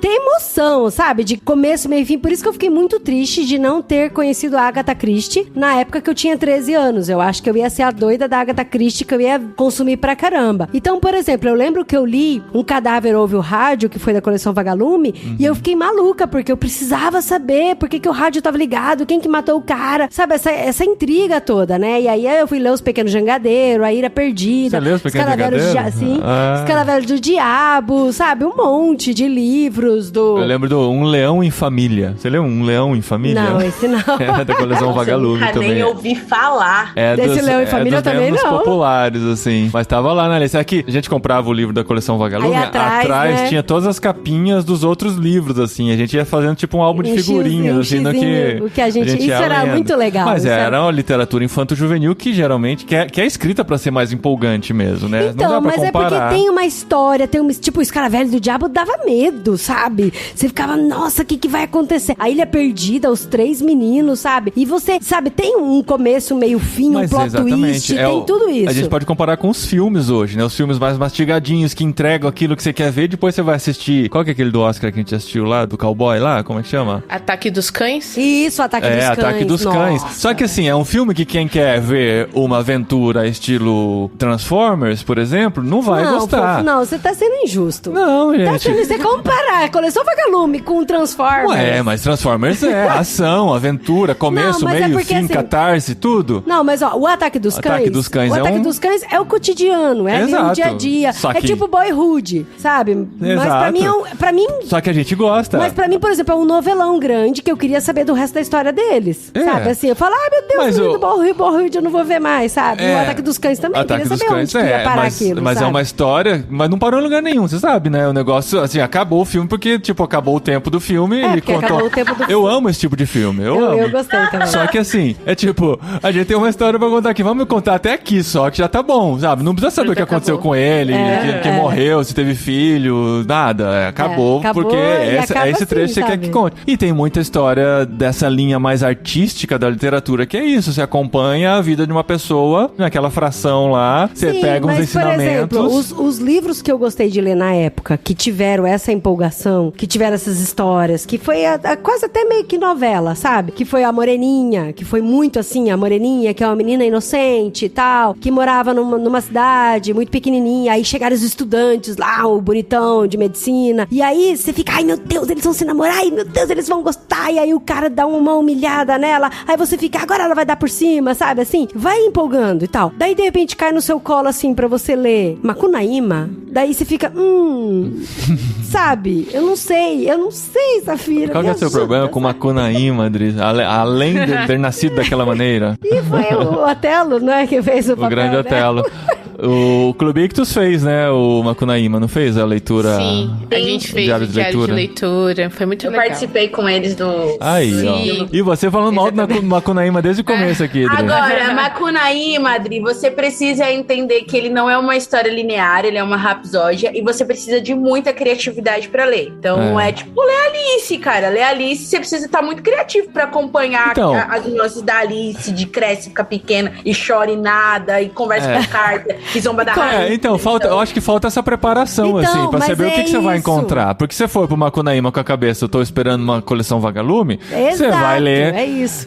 [SPEAKER 2] ter emoção, sabe? De começo, meio e fim. Por isso que eu fiquei muito triste de não ter conhecido a Agatha Christie na época que eu tinha 13 anos. Eu acho que eu ia ser a doida da Agatha Christie, que eu ia consumir pra caramba. Então, por exemplo, eu lembro que eu li Um Cadáver Ouve o Rádio, que foi da coleção Vagalume, e eu fiquei maluca, porque eu precisava saber por que o rádio tava ligado, quem que matou o cara, sabe? Essa intriga toda, né? E aí eu fui ler Os Pequenos Jangadeiros, A Ira Perdida.
[SPEAKER 1] Você leu Os Pequenos Jangadeiros?
[SPEAKER 2] Sim. Os Calaveros do Diabo, sabe? Um monte de livros do...
[SPEAKER 1] Eu lembro do Um Leão em Família. Você leu Um Leão em Família?
[SPEAKER 2] Não, esse não.
[SPEAKER 1] É da coleção Vagalume
[SPEAKER 4] nunca
[SPEAKER 1] também.
[SPEAKER 4] nem ouvi falar.
[SPEAKER 2] Desse Leão em Família eu também
[SPEAKER 1] dos
[SPEAKER 2] não.
[SPEAKER 1] populares, assim. Mas tava lá na lista. Aqui, a gente comprava o livro da coleção Vagalume.
[SPEAKER 2] Aí atrás, né?
[SPEAKER 1] Tinha todas as capinhas dos outros livros, assim. A gente ia fazendo tipo um álbum de figurinhas, assim, no que...
[SPEAKER 2] O que a gente isso
[SPEAKER 1] ia
[SPEAKER 2] era
[SPEAKER 1] lendo.
[SPEAKER 2] muito legal.
[SPEAKER 1] Mas
[SPEAKER 2] isso
[SPEAKER 1] era uma literatura infanto-juvenil que geralmente que é escrita pra ser mais empolgante mesmo, né?
[SPEAKER 2] Então,
[SPEAKER 1] não dá pra
[SPEAKER 2] mas
[SPEAKER 1] comparar.
[SPEAKER 2] é porque tem uma história, tem tipo, o Escaravelho do Diabo dava medo, sabe? Você ficava, nossa, o que vai acontecer? A Ilha Perdida, os 3 meninos, sabe? E você, sabe, tem um começo, meio fim, um plot twist, tem tudo isso.
[SPEAKER 1] A gente pode comparar com os filmes hoje, né? Os filmes mais mastigadinhos, que entregam aquilo que você quer ver, depois você vai assistir... Qual que é aquele do Oscar que a gente assistiu lá, do cowboy lá? Como é que chama?
[SPEAKER 3] Ataque dos Cães?
[SPEAKER 2] Isso, Ataque dos Cães.
[SPEAKER 1] Ataque dos Cães. Só que assim, é um filme que quem quer ver uma aventura estilo Transformers, por exemplo, não vai gostar.
[SPEAKER 2] Fofo, não, você tá sendo injusto.
[SPEAKER 1] Não, gente.
[SPEAKER 2] Tá sendo, você comparar a coleção Vagalume com Transformers.
[SPEAKER 1] Ué, mas Transformers é ação, aventura, começo,
[SPEAKER 2] Não, mas
[SPEAKER 1] meio,
[SPEAKER 2] porque,
[SPEAKER 1] fim,
[SPEAKER 2] assim,
[SPEAKER 1] catarse, tudo.
[SPEAKER 2] Não, mas ó, o Ataque dos Cães...
[SPEAKER 1] Ataque dos Cães
[SPEAKER 2] o
[SPEAKER 1] é
[SPEAKER 2] Ataque
[SPEAKER 1] um-
[SPEAKER 2] dos Cães é o cotidiano, é ali o
[SPEAKER 1] Exato.
[SPEAKER 2] dia a dia.
[SPEAKER 1] Só
[SPEAKER 2] É
[SPEAKER 1] que-
[SPEAKER 2] tipo Boyhood, sabe? Mas
[SPEAKER 1] Exato.
[SPEAKER 2] pra mim, pra mim...
[SPEAKER 1] Só que a gente gosta.
[SPEAKER 2] Mas pra mim, por exemplo, é um novelão grande que eu queria saber do resto da história deles,
[SPEAKER 1] É.
[SPEAKER 2] sabe? Assim, eu falo, ai meu Deus,
[SPEAKER 1] Mas
[SPEAKER 2] menino, Boyhood eu não vou ver mais, sabe?
[SPEAKER 1] É.
[SPEAKER 2] O Ataque dos Cães também,
[SPEAKER 1] Ataque
[SPEAKER 2] queria
[SPEAKER 1] dos
[SPEAKER 2] saber
[SPEAKER 1] Cães,
[SPEAKER 2] onde que ia parar
[SPEAKER 1] mas,
[SPEAKER 2] aquilo,
[SPEAKER 1] mas
[SPEAKER 2] sabe?
[SPEAKER 1] é uma história, mas não parou em lugar nenhum, você sabe, né? O negócio, assim, acabou o filme porque, tipo, acabou o tempo do filme. Ele
[SPEAKER 2] porque
[SPEAKER 1] contou...
[SPEAKER 2] acabou o tempo do
[SPEAKER 1] Eu
[SPEAKER 2] filme.
[SPEAKER 1] amo esse tipo de filme, eu amo.
[SPEAKER 2] Eu gostei também.
[SPEAKER 1] Só que assim, é tipo, a gente tem uma história pra contar aqui, vamos contar até aqui só, que já tá bom, sabe? Não precisa saber o que aconteceu
[SPEAKER 3] acabou.
[SPEAKER 1] com ele, que morreu, se teve filho, nada. Acabou,
[SPEAKER 2] acabou
[SPEAKER 1] porque
[SPEAKER 2] e
[SPEAKER 1] é
[SPEAKER 2] acaba
[SPEAKER 1] esse trecho
[SPEAKER 2] assim,
[SPEAKER 1] que você quer
[SPEAKER 2] sabe?
[SPEAKER 1] que conte. E tem muita história dessa linha mais artística da literatura, que é isso, você acompanha a vida de uma pessoa naquela fração lá, você pega uns ensinamentos.
[SPEAKER 2] Por exemplo, os livros que eu gostei de ler na época, que tiveram essa empolgação, que tiveram essas histórias, que foi quase até meio que novela, sabe? Que foi a Moreninha, que foi muito assim, a Moreninha, que é uma menina inocente e tal, que morava numa cidade muito pequenininha, aí chegaram os estudantes lá, o bonitão de medicina, e aí você fica, ai meu Deus, eles vão se namorar, ai meu Deus, eles vão gostar, e aí o cara dá uma humilhada nela, aí você fica, agora ela vai dar por cima, sabe, assim, vai empolgando e tal. Daí de repente cai no seu colo assim, pra você ler Macunaíma, daí você fica, sabe, eu não sei, Safira.
[SPEAKER 1] Qual que é o seu problema com Macunaíma, Adri? Além de ter nascido daquela maneira?
[SPEAKER 2] E foi o Otelo, né, que fez o papel,
[SPEAKER 1] grande Otelo. O Clube Ictus fez, né, o Macunaíma, não fez a leitura?
[SPEAKER 3] Sim, a gente fez
[SPEAKER 1] diário
[SPEAKER 3] o diário de leitura, foi muito legal.
[SPEAKER 4] Eu participei com eles do...
[SPEAKER 1] Aí, ó. E você falando mal do Macunaíma desde o começo aqui, Adri.
[SPEAKER 4] Agora, Macunaíma, Adri, você precisa entender que ele não é uma história linear, ele é uma rapsódia, e você precisa de muita criatividade pra ler. Então, é tipo ler Alice, cara. Ler Alice, você precisa estar muito criativo pra acompanhar as nuances da Alice, de cresce, fica pequena, e chora e nada, e conversa com a carta, e zomba da rainha.
[SPEAKER 1] Então, eu acho que falta essa preparação, assim, pra saber o que você vai encontrar. Porque se você for pro Macunaíma com a cabeça, eu tô esperando uma coleção Vagalume, você vai ler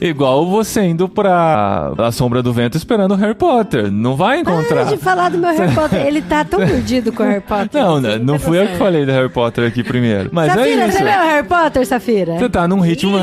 [SPEAKER 1] igual você indo pra A Sombra do Vento esperando o Harry Potter. Não vai encontrar.
[SPEAKER 2] Para de falar do meu Harry Potter. Ele tá tão perdido com o Harry Potter.
[SPEAKER 1] Não fui eu que falei do Harry Potter aqui primeiro. Mas
[SPEAKER 2] Safira,
[SPEAKER 1] é isso.
[SPEAKER 2] você leu Harry Potter, Safira?
[SPEAKER 1] Você tá num ritmo...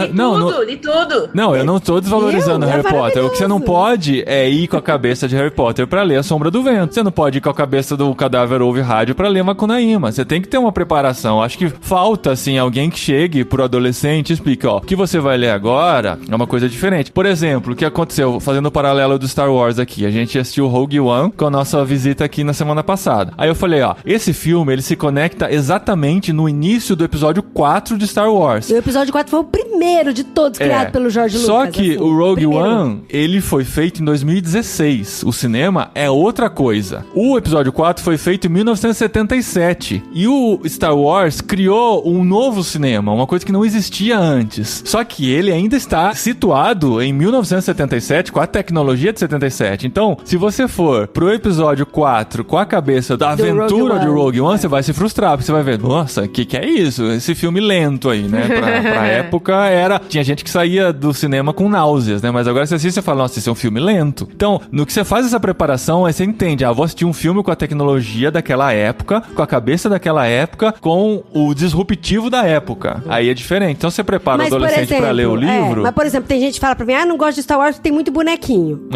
[SPEAKER 4] Li tudo.
[SPEAKER 1] Não, eu não tô desvalorizando o Harry Potter. O que você não pode é ir com a cabeça de Harry Potter pra ler A Sombra do Vento. Você não pode ir com a cabeça do Cadáver Ouve Rádio pra ler Macunaíma. Você tem que ter uma preparação. Acho que falta, assim, alguém que chegue pro adolescente e explique, ó, o que você vai ler agora é uma coisa diferente. Por exemplo, o que aconteceu, fazendo o paralelo do Star Wars aqui, a gente assistiu Rogue One com a nossa visita aqui na semana passada. Aí eu falei, ó, esse filme, ele se conecta exatamente no início do episódio 4 de Star Wars.
[SPEAKER 2] E o episódio 4 foi o primeiro de todos criado pelo George Lucas.
[SPEAKER 1] Só que
[SPEAKER 2] assim,
[SPEAKER 1] o Rogue One, ele foi feito em 2016. O cinema é outra coisa. O episódio 4 foi feito em 1977. E o Star Wars criou um novo cinema, uma coisa que não existia antes. Só que ele ainda está situado em 1977, com a tecnologia de 77. Então, se você for pro episódio 4 com a cabeça da aventura de Rogue One, você vai se frustrar, porque você vai ver, nossa, o que é isso? Esse filme lento aí, né? Pra época tinha gente que saía do cinema com náuseas, né? Mas agora você assiste e fala, nossa, esse é um filme lento. Então, no que você faz essa preparação, aí você entende, vou assistir um filme com a tecnologia daquela época, com a cabeça daquela época, com o disruptivo da época. Aí é diferente. Então você prepara o adolescente pra ler o livro.
[SPEAKER 2] Mas, por exemplo, tem gente que fala pra mim, não gosto de Star Wars porque tem muito bonequinho.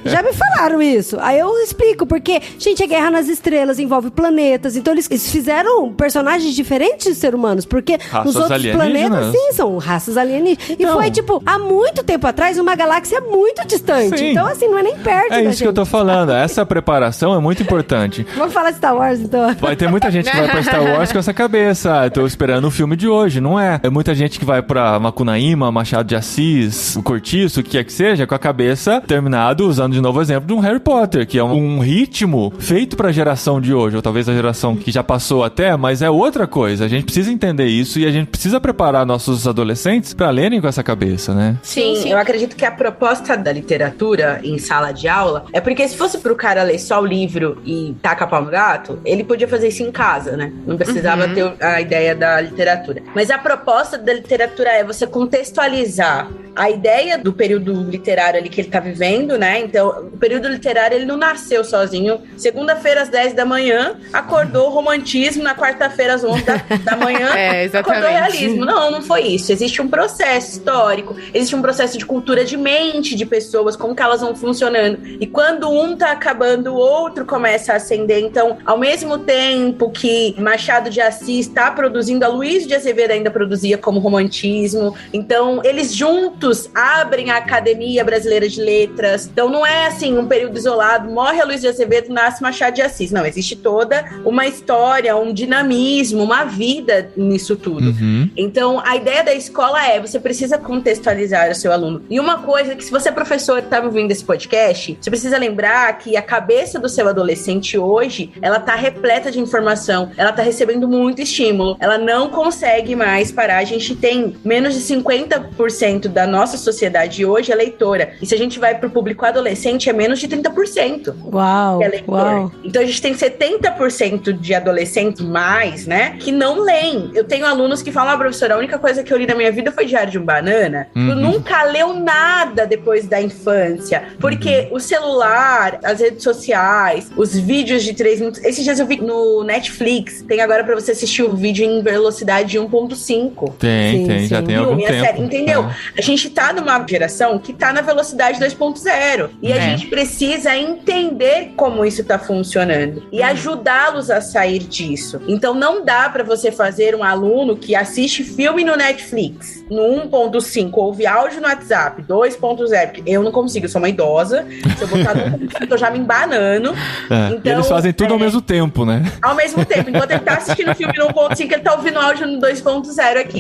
[SPEAKER 2] Já me falaram isso. Aí eu explico, porque, gente, a Guerra nas Estrelas envolve planetas, então eles fizeram personagens diferentes de seres humanos, porque nos outros planetas, sim, são raças alienígenas. Então, e foi, tipo, há muito tempo atrás, uma galáxia muito distante. Sim. Então, assim, não é nem perto
[SPEAKER 1] É isso que eu tô falando. Essa preparação é muito importante.
[SPEAKER 2] Vamos falar de Star Wars, então.
[SPEAKER 1] Vai ter muita gente que vai pra Star Wars com essa cabeça. Eu tô esperando o filme de hoje, não é? É muita gente que vai pra Macunaíma, Machado de Assis, o Cortiço, o que quer que seja, com a cabeça terminado, usando de novo o exemplo de um Harry Potter, que é um ritmo feito pra geração de hoje, ou talvez a geração que já passou até, mas é outra coisa. A gente precisa entender isso e a gente precisa preparar nossos adolescentes pra lerem com essa cabeça, né?
[SPEAKER 4] Sim, eu acredito que a proposta da literatura em sala de aula é porque se fosse pro cara ler só o livro e tacar pau no gato, ele podia fazer isso em casa, né? Não precisava ter a ideia da literatura. Mas a proposta da literatura é você contextualizar a ideia do período literário ali que ele tá vivendo, né? Então, o período literário, ele não nasceu sozinho. Segunda-feira, às 10 da manhã, acordou romantismo. Na quarta-feira, às 11 da manhã, acordou realismo. Não foi isso. Existe um processo histórico, existe um processo de cultura de mente de pessoas, como que elas vão funcionando. E quando um tá acabando, o outro começa a ascender. Então, ao mesmo tempo que Machado de Assis tá produzindo, a Luiz de Azevedo ainda produzia como romantismo. Então, eles juntos abrem a Academia Brasileira de Letras. Então não é assim um período isolado, morre a Luiz de Azevedo, nasce Machado de Assis. Não, existe toda uma história, um dinamismo, uma vida nisso tudo. Então a ideia escola você precisa contextualizar o seu aluno. E uma coisa que, se você é professor e tá ouvindo esse podcast, você precisa lembrar que a cabeça do seu adolescente hoje, ela tá repleta de informação, ela tá recebendo muito estímulo, ela não consegue mais parar. A gente tem menos de 50% da nossa sociedade hoje é leitora. E se a gente vai pro público adolescente, é menos de 30%.
[SPEAKER 2] Uau,
[SPEAKER 4] que é leitor.
[SPEAKER 2] Uau.
[SPEAKER 4] Então a gente tem 70% de adolescentes mais, né, que não leem. Eu tenho alunos que falam, professora, a única coisa que eu li na minha vida foi Diário de um Banana. Tu nunca leu nada depois da infância. Porque o celular, as redes sociais, os vídeos de 3 minutos. Esses dias eu vi no Netflix. Tem agora pra você assistir o vídeo em velocidade de 1.5.
[SPEAKER 1] Tem, já tem algum tempo.
[SPEAKER 4] Série, entendeu? A gente tá numa geração que tá na velocidade 2.0. E a gente precisa entender como isso tá funcionando. E ajudá-los a sair disso. Então não dá pra você fazer um aluno que assiste filme no Netflix, no 1.5, ouve áudio no WhatsApp, 2.0, porque eu não consigo, eu sou uma idosa. Se eu botar no 1.5, eu tô já me embanando. Então,
[SPEAKER 1] e eles fazem tudo ao mesmo tempo, né?
[SPEAKER 4] Ao mesmo tempo. Enquanto ele tá assistindo o filme no 1.5, ele tá ouvindo áudio no 2.0 aqui.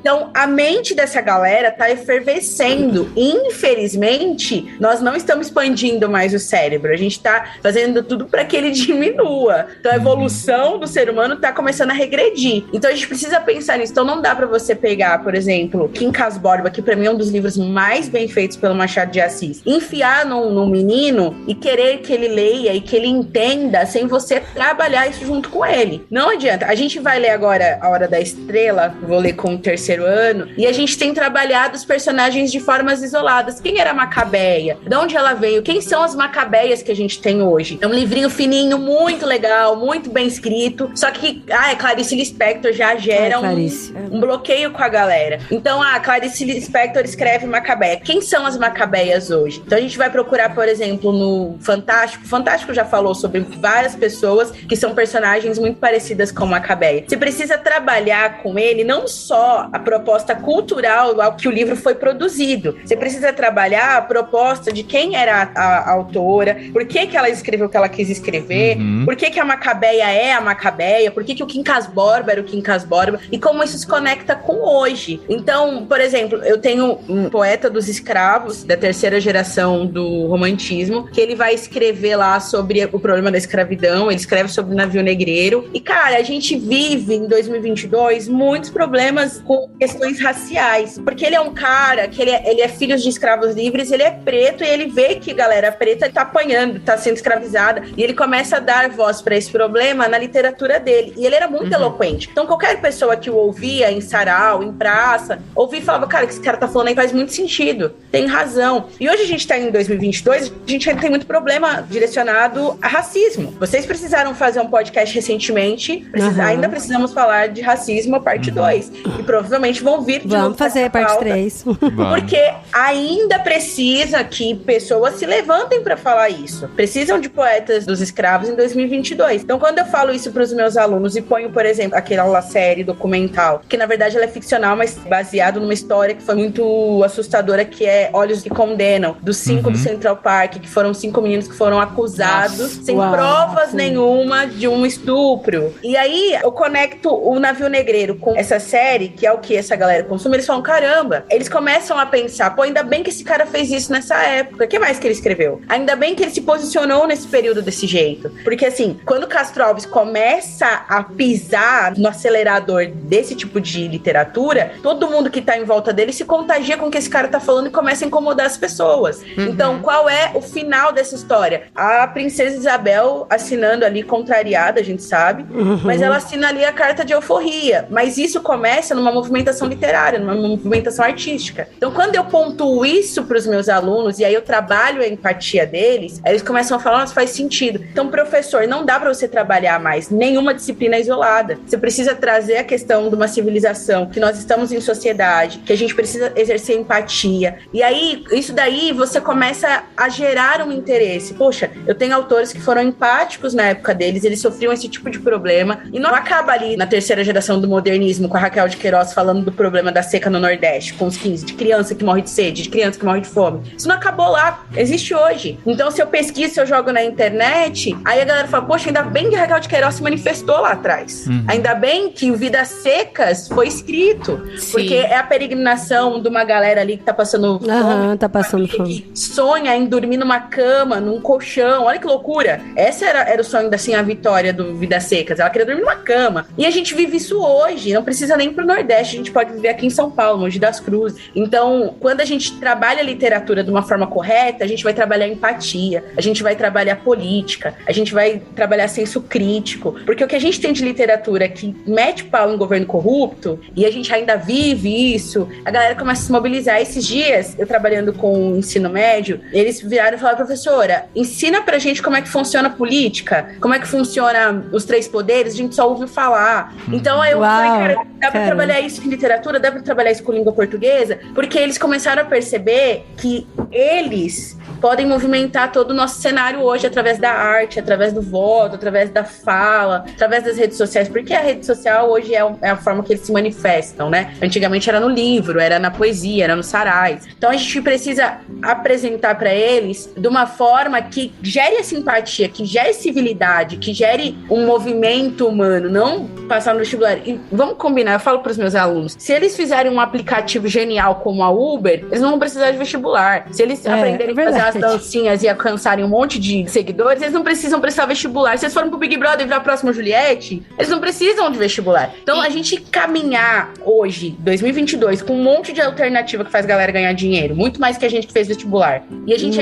[SPEAKER 4] Então, a mente dessa galera tá efervescendo. Infelizmente, nós não estamos expandindo mais o cérebro. A gente tá fazendo tudo para que ele diminua. Então, a evolução do ser humano tá começando a regredir. Então, a gente precisa pensar nisso. Então, não dá para você pegar, por exemplo, Quincas Borba, que para mim é um dos livros mais bem feitos pelo Machado de Assis, enfiar num menino e querer que ele leia e que ele entenda sem você trabalhar isso junto com ele. Não adianta. A gente vai ler agora A Hora da Estrela, vou ler com o 3º ano, e a gente tem trabalhado os personagens de formas isoladas. Quem era a Macabeia? De onde ela veio? Quem são as Macabeias que a gente tem hoje? É um livrinho fininho, muito legal, muito bem escrito, só que Clarice Lispector já gera um bloqueio com a galera. Então, Clarice Lispector escreve Macabeia. Quem são as Macabeias hoje? Então, a gente vai procurar, por exemplo, no Fantástico. O Fantástico já falou sobre várias pessoas que são personagens muito parecidas com Macabeia. Você precisa trabalhar com ele não só a proposta cultural ao que o livro foi produzido. Você precisa trabalhar a proposta de quem era a autora, por que ela escreveu o que ela quis escrever, por que a Macabeia é a Macabeia, por que o Quincas Borba era o Quincas Borba, e como isso se conecta com hoje. Então, por exemplo, eu tenho um poeta dos escravos, da 3ª geração do romantismo, que ele vai escrever lá sobre o problema da escravidão, ele escreve sobre o navio negreiro, e cara, a gente vive em 2022 muitos problemas com questões raciais, porque ele é um cara que ele é filho de escravos livres, ele é preto e ele vê que galera preta tá apanhando, tá sendo escravizada, e ele começa a dar voz pra esse problema na literatura dele, e ele era muito eloquente. Então qualquer pessoa que o ouvia em sarau, em praça, ouvia e falava, cara, o que esse cara tá falando aí faz muito sentido, tem razão. E hoje a gente tá em 2022, a gente ainda tem muito problema direcionado a racismo. Vocês precisaram fazer um podcast recentemente, ainda precisamos falar de racismo, a parte 2, e provavelmente vão vir de
[SPEAKER 2] Vamos fazer a parte 3.
[SPEAKER 4] Porque ainda precisa que pessoas se levantem para falar isso. Precisam de poetas dos escravos em 2022. Então, quando eu falo isso para os meus alunos e ponho, por exemplo, aquela série documental, que na verdade ela é ficcional, mas baseado numa história que foi muito assustadora, que é Olhos que Condenam, dos 5 do Central Park, que foram 5 meninos que foram acusados sem provas nenhuma de um estupro. E aí, eu conecto o Navio Negreiro com essa série, que é o que essa galera consome, eles falam, caramba, eles começam a pensar, pô, ainda bem que esse cara fez isso nessa época, o que mais que ele escreveu? Ainda bem que ele se posicionou nesse período desse jeito, porque assim, quando Castro Alves começa a pisar no acelerador desse tipo de literatura, todo mundo que tá em volta dele se contagia com o que esse cara tá falando e começa a incomodar as pessoas. Então, qual é o final dessa história? A princesa Isabel assinando ali, contrariada, a gente sabe, mas ela assina ali a carta de euforia, mas isso começa numa movimentação literária, numa movimentação artística. Então, quando eu pontuo isso para os meus alunos, e aí eu trabalho a empatia deles, aí eles começam a falar, nossa, faz sentido. Então, professor, não dá para você trabalhar mais nenhuma disciplina isolada. Você precisa trazer a questão de uma civilização, que nós estamos em sociedade, que a gente precisa exercer empatia. E aí, isso daí, você começa a gerar um interesse. Poxa, eu tenho autores que foram empáticos na época deles, eles sofriam esse tipo de problema, e não acaba ali na terceira geração do modernismo, com a Raquel de Queiroz falando do problema da seca no Nordeste, com os 15, de criança que morre de sede, de criança que morre de fome. Isso não acabou lá, existe hoje. Então, se eu pesquiso, se eu jogo na internet, aí a galera fala, poxa, ainda bem que a Raquel de Queiroz se manifestou lá atrás. Ainda bem que o Vidas Secas foi escrito. Sim. Porque é a peregrinação de uma galera ali que tá passando fome.
[SPEAKER 2] Tá passando fome.
[SPEAKER 4] Que sonha em dormir numa cama, num colchão. Olha que loucura. Essa era o sonho da Sim, a Vitória do Vidas Secas. Ela queria dormir numa cama. E a gente vive isso hoje. Não precisa nem pro Nordeste. A gente pode viver aqui em São Paulo, Mogi das Cruzes. Então, quando a gente trabalha a literatura de uma forma correta, a gente vai trabalhar empatia, a gente vai trabalhar política, a gente vai trabalhar senso crítico. Porque o que a gente tem de literatura que mete pau em governo corrupto, e a gente ainda vive isso, a galera começa a se mobilizar. Esses dias, eu trabalhando com o ensino médio, eles viraram e falaram, professora, ensina pra gente como é que funciona a política, como é que funciona os 3 poderes, a gente só ouve falar. Então aí eu falei, cara, dá pra trabalhar isso em literatura, dá pra trabalhar isso com língua portuguesa, porque eles começaram a perceber que eles podem movimentar todo o nosso cenário hoje através da arte, através do voto, através da fala, através das redes sociais, porque a rede social hoje é a forma que eles se manifestam, né? Antigamente era no livro, era na poesia, era nos sarais. Então a gente precisa apresentar para eles de uma forma que gere a simpatia, que gere civilidade, que gere um movimento humano, não passar no vestibular. E vamos combinar, eu falo para os meus alunos, se eles fizerem um aplicativo genial como a Uber, eles não vão precisar de vestibular. Se eles aprenderem a fazer as dancinhas e alcançarem um monte de seguidores, eles não precisam prestar vestibular. Se eles forem pro Big Brother e virar a próxima Juliette, eles não precisam de vestibular. Então, a gente caminhar hoje, 2022, com um monte de alternativa que faz a galera ganhar dinheiro, muito mais que a gente que fez vestibular, e a gente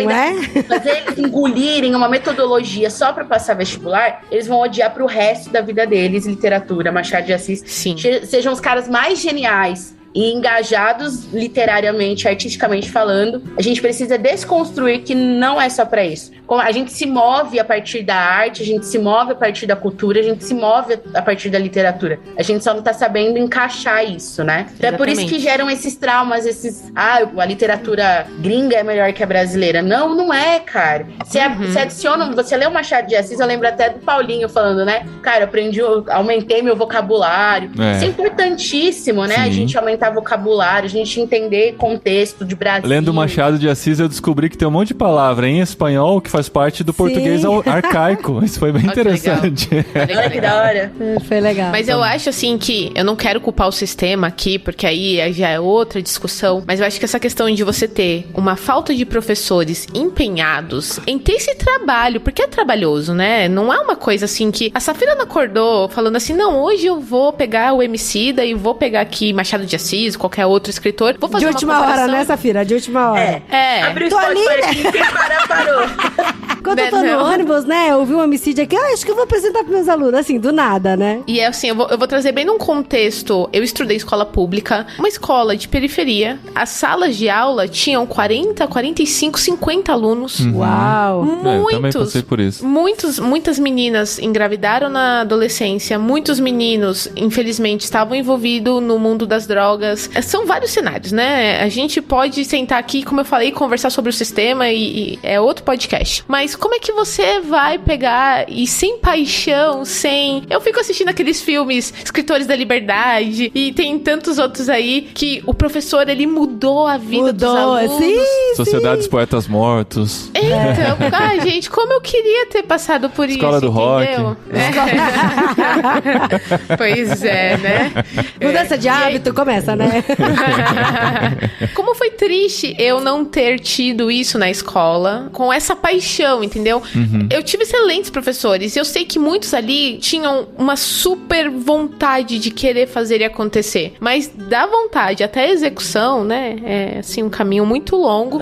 [SPEAKER 4] fazer eles engolirem uma metodologia só pra passar vestibular, eles vão odiar pro resto da vida deles literatura, Machado de Assis. Sim. Sejam os caras mais geniais e engajados literariamente, artisticamente falando, a gente precisa desconstruir que não é só pra isso. A gente se move a partir da arte, a gente se move a partir da cultura, a gente se move a partir da literatura. A gente só não tá sabendo encaixar isso, né? Então é por isso que geram esses traumas, a literatura gringa é melhor que a brasileira. Não, não é, cara. Você adiciona, você lê o Machado de Assis, eu lembro até do Paulinho falando, né? Cara, aumentei meu vocabulário. Isso é importantíssimo, né? Sim. A gente aumentar vocabulário, a gente entender contexto de Brasil.
[SPEAKER 1] Lendo o Machado de Assis, eu descobri que tem um monte de palavra em espanhol que faz parte do português arcaico. Isso foi bem interessante.
[SPEAKER 4] Olha que da hora.
[SPEAKER 2] Foi legal.
[SPEAKER 3] Mas eu acho, assim, que eu não quero culpar o sistema aqui, porque aí já é outra discussão, mas eu acho que essa questão de você ter uma falta de professores empenhados em ter esse trabalho, porque é trabalhoso, né? Não é uma coisa assim que a Safira não acordou falando assim, não, hoje eu vou pegar o Emicida e vou pegar aqui Machado de Assis, qualquer outro escritor, vou fazer
[SPEAKER 2] de última hora, né, Safira? De última hora.
[SPEAKER 4] Abriu o Spotify aqui, quem parou.
[SPEAKER 2] Quando eu tô no ônibus, né, eu vi um homicídio aqui, acho que eu vou apresentar pros meus alunos, assim, do nada, né?
[SPEAKER 3] E é assim, eu vou trazer bem num contexto, eu estudei escola pública, uma escola de periferia, as salas de aula tinham 40, 45, 50 alunos.
[SPEAKER 2] Uau!
[SPEAKER 1] Eu também passei por isso.
[SPEAKER 3] Muitas meninas engravidaram na adolescência, muitos meninos, infelizmente, estavam envolvidos no mundo das drogas. São vários cenários, né? A gente pode sentar aqui, como eu falei, conversar sobre o sistema e é outro podcast. Mas como é que você vai pegar e sem paixão, sem... Eu fico assistindo aqueles filmes Escritores da Liberdade e tem tantos outros aí que o professor, ele mudou a vida dos alunos.
[SPEAKER 2] Sim,
[SPEAKER 1] Sociedade dos Poetas Mortos.
[SPEAKER 3] Então, gente, como eu queria ter passado por
[SPEAKER 1] Escola
[SPEAKER 3] isso,
[SPEAKER 1] do Rock.
[SPEAKER 3] Pois é, né?
[SPEAKER 2] Mudança de hábito, começa, né?
[SPEAKER 3] Como foi triste eu não ter tido isso na escola, com essa paixão, entendeu? Eu tive excelentes professores, e eu sei que muitos ali tinham uma super vontade de querer fazer e acontecer, mas da vontade até a execução, né, é assim um caminho muito longo,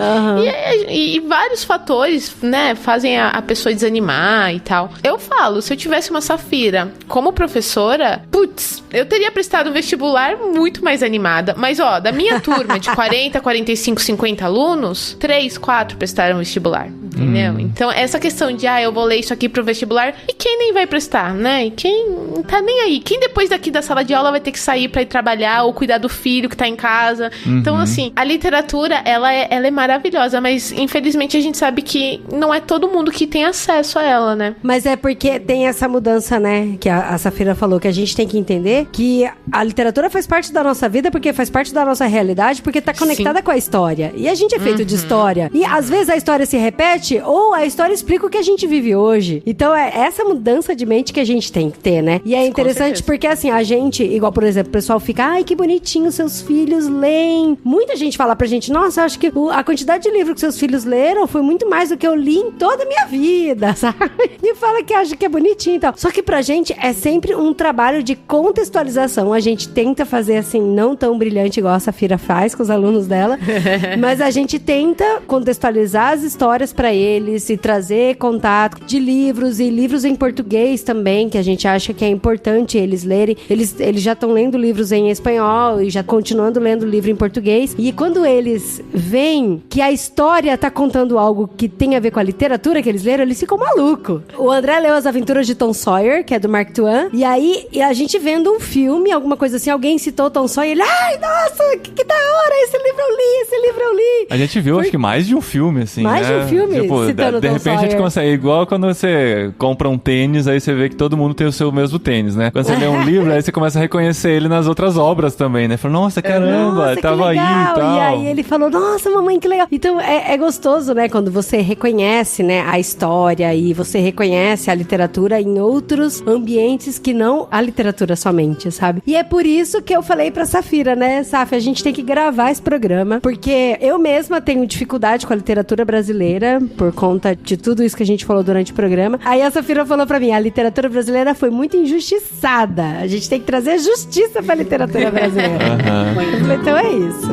[SPEAKER 3] e vários fatores, né, fazem a pessoa desanimar e tal. Eu falo, se eu tivesse uma Safira como professora, putz, eu teria prestado vestibular muito mais animada, mas ó, da minha turma de 40, 45, 50 alunos, 3, 4 prestaram vestibular. entendeu? Então, essa questão de, eu vou ler isso aqui pro vestibular, e quem nem vai prestar, né? E quem não tá nem aí? Quem depois daqui da sala de aula vai ter que sair pra ir trabalhar ou cuidar do filho que tá em casa? Então, assim, a literatura, ela é maravilhosa, mas infelizmente a gente sabe que não é todo mundo que tem acesso a ela, né?
[SPEAKER 2] Mas é porque tem essa mudança, né? Que a Safira falou, que a gente tem que entender que a literatura faz parte da nossa vida, porque faz parte da nossa realidade, porque tá conectada com a história. E a gente é feito de história. E às vezes a história se repete, ou a história explica o que a gente vive hoje. Então é essa mudança de mente que a gente tem que ter, né? E é interessante porque, assim, a gente, igual, por exemplo, o pessoal fica, ai, que bonitinho, seus filhos leem. Muita gente fala pra gente, nossa, eu acho que a quantidade de livros que seus filhos leram foi muito mais do que eu li em toda a minha vida, sabe? E fala que acha que é bonitinho e tal. Só que pra gente é sempre um trabalho de contextualização. A gente tenta fazer, assim, não tão brilhante igual a Safira faz com os alunos dela, mas a gente tenta contextualizar as histórias pra eles e trazer contato de livros e livros em português também, que a gente acha que é importante eles lerem. Eles já estão lendo livros em espanhol e já continuando lendo livro em português. E quando eles veem que a história tá contando algo que tem a ver com a literatura que eles leram, eles ficam malucos. O André leu As Aventuras de Tom Sawyer, que é do Mark Twain, e aí a gente vendo um filme, alguma coisa assim, alguém citou Tom Sawyer, ele, ai, nossa, que da hora, esse livro eu li.
[SPEAKER 1] A gente viu, acho que mais de um filme, assim,
[SPEAKER 2] mais de um filme,
[SPEAKER 1] tipo,
[SPEAKER 2] citando
[SPEAKER 1] de
[SPEAKER 2] Tom
[SPEAKER 1] repente
[SPEAKER 2] Sawyer.
[SPEAKER 1] a gente consegue, igual quando você compra um tênis, aí você vê que todo mundo tem o seu mesmo tênis, né? Quando você lê um livro, aí você começa a reconhecer ele nas outras obras também, né? Fala, nossa, caramba,
[SPEAKER 2] nossa,
[SPEAKER 1] tava aí e tal.
[SPEAKER 2] E aí ele falou, nossa, mamãe, que legal. Então é gostoso, né? Quando você reconhece, né, a história e você reconhece a literatura em outros ambientes que não a literatura somente, sabe? E é por isso que eu falei pra Safira, né, Saf, a gente tem que gravar esse programa, porque eu mesma tenho dificuldade com a literatura brasileira por conta de tudo isso que a gente falou durante o programa. Aí a Safira falou pra mim, a literatura brasileira foi muito injustiçada. A gente tem que trazer justiça pra literatura brasileira. Eu falei, então é isso.